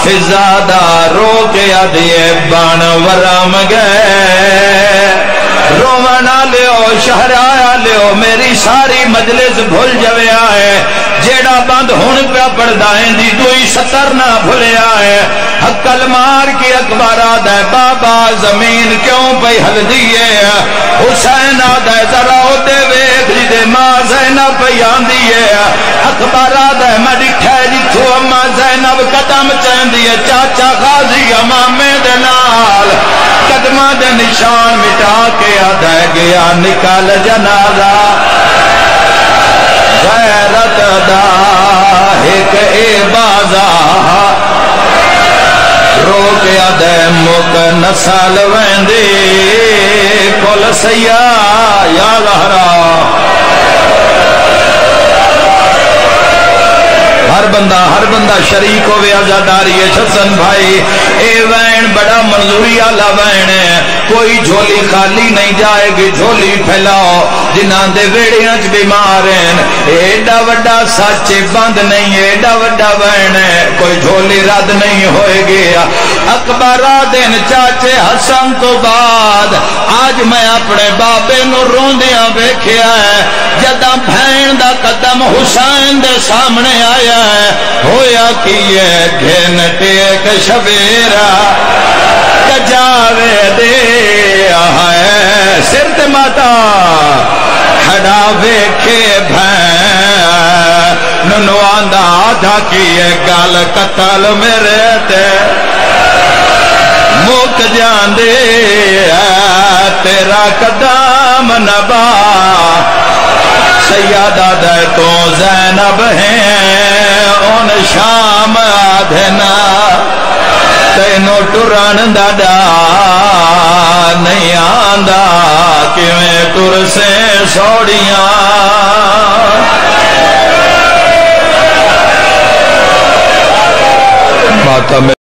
فضادہ رو کے آدھیے بان ورم گئے رومنا لیو شہرایا لیو میری ساری مجلس بھول جویا ہے جیڑا بند ہون پہ پردائیں دی دوئی 70 نہ بھولیا ہے حقل مار کی اکبر آدھے بابا زمین کیوں پہ حل دیئے حسین آدھے ذرا دے ویک جدے ماں زینب پہ آندیئے اکبر آدھے مڈکھے جتھو اما زینب قدم چاندیئے چاچا غازی امامے دنال قدمہ دے نشان مٹا کے آدھے گیا نکال جنازہ غیرت دا ایک اے بازا رو کے آدھے مک نسال ویندے کل سیاہ یا لہرا ہر بندہ شریک ہوئے آزاداری ہے حسن بھائی اے وین بڑا منظوری آلہ وین ہے کوئی جھولی خالی نہیں جائے گی جھولی پھیلاؤ جنہاں دے ویڑیاں چ بیمار ہیں ایڈا وڈا سچ بند نہیں ایڈا وڈا وین ہے کوئی جھولی رد نہیں ہوئے گیا اکبر دن چاچے حسن تو بعد آج میں اپنے بابے نو روندیاں بیکھیا ہے جدہ بھین دا قدم حسین دے سامنے آیا ہے ہویا کیے گھن ٹیک شبیرہ کجاوے دے آئے سر تے ماتا کھڑا ویکھے بھین ننواندہ آدھا کیے گال قتل میرے تے مک جان دے تیرا قدم نبا سیادہ دے تو زینب ہیں ان شام آدھنا تینو ٹران دادا نہیں آندہ کیویں ٹر سے سوڑیاں ماتا میں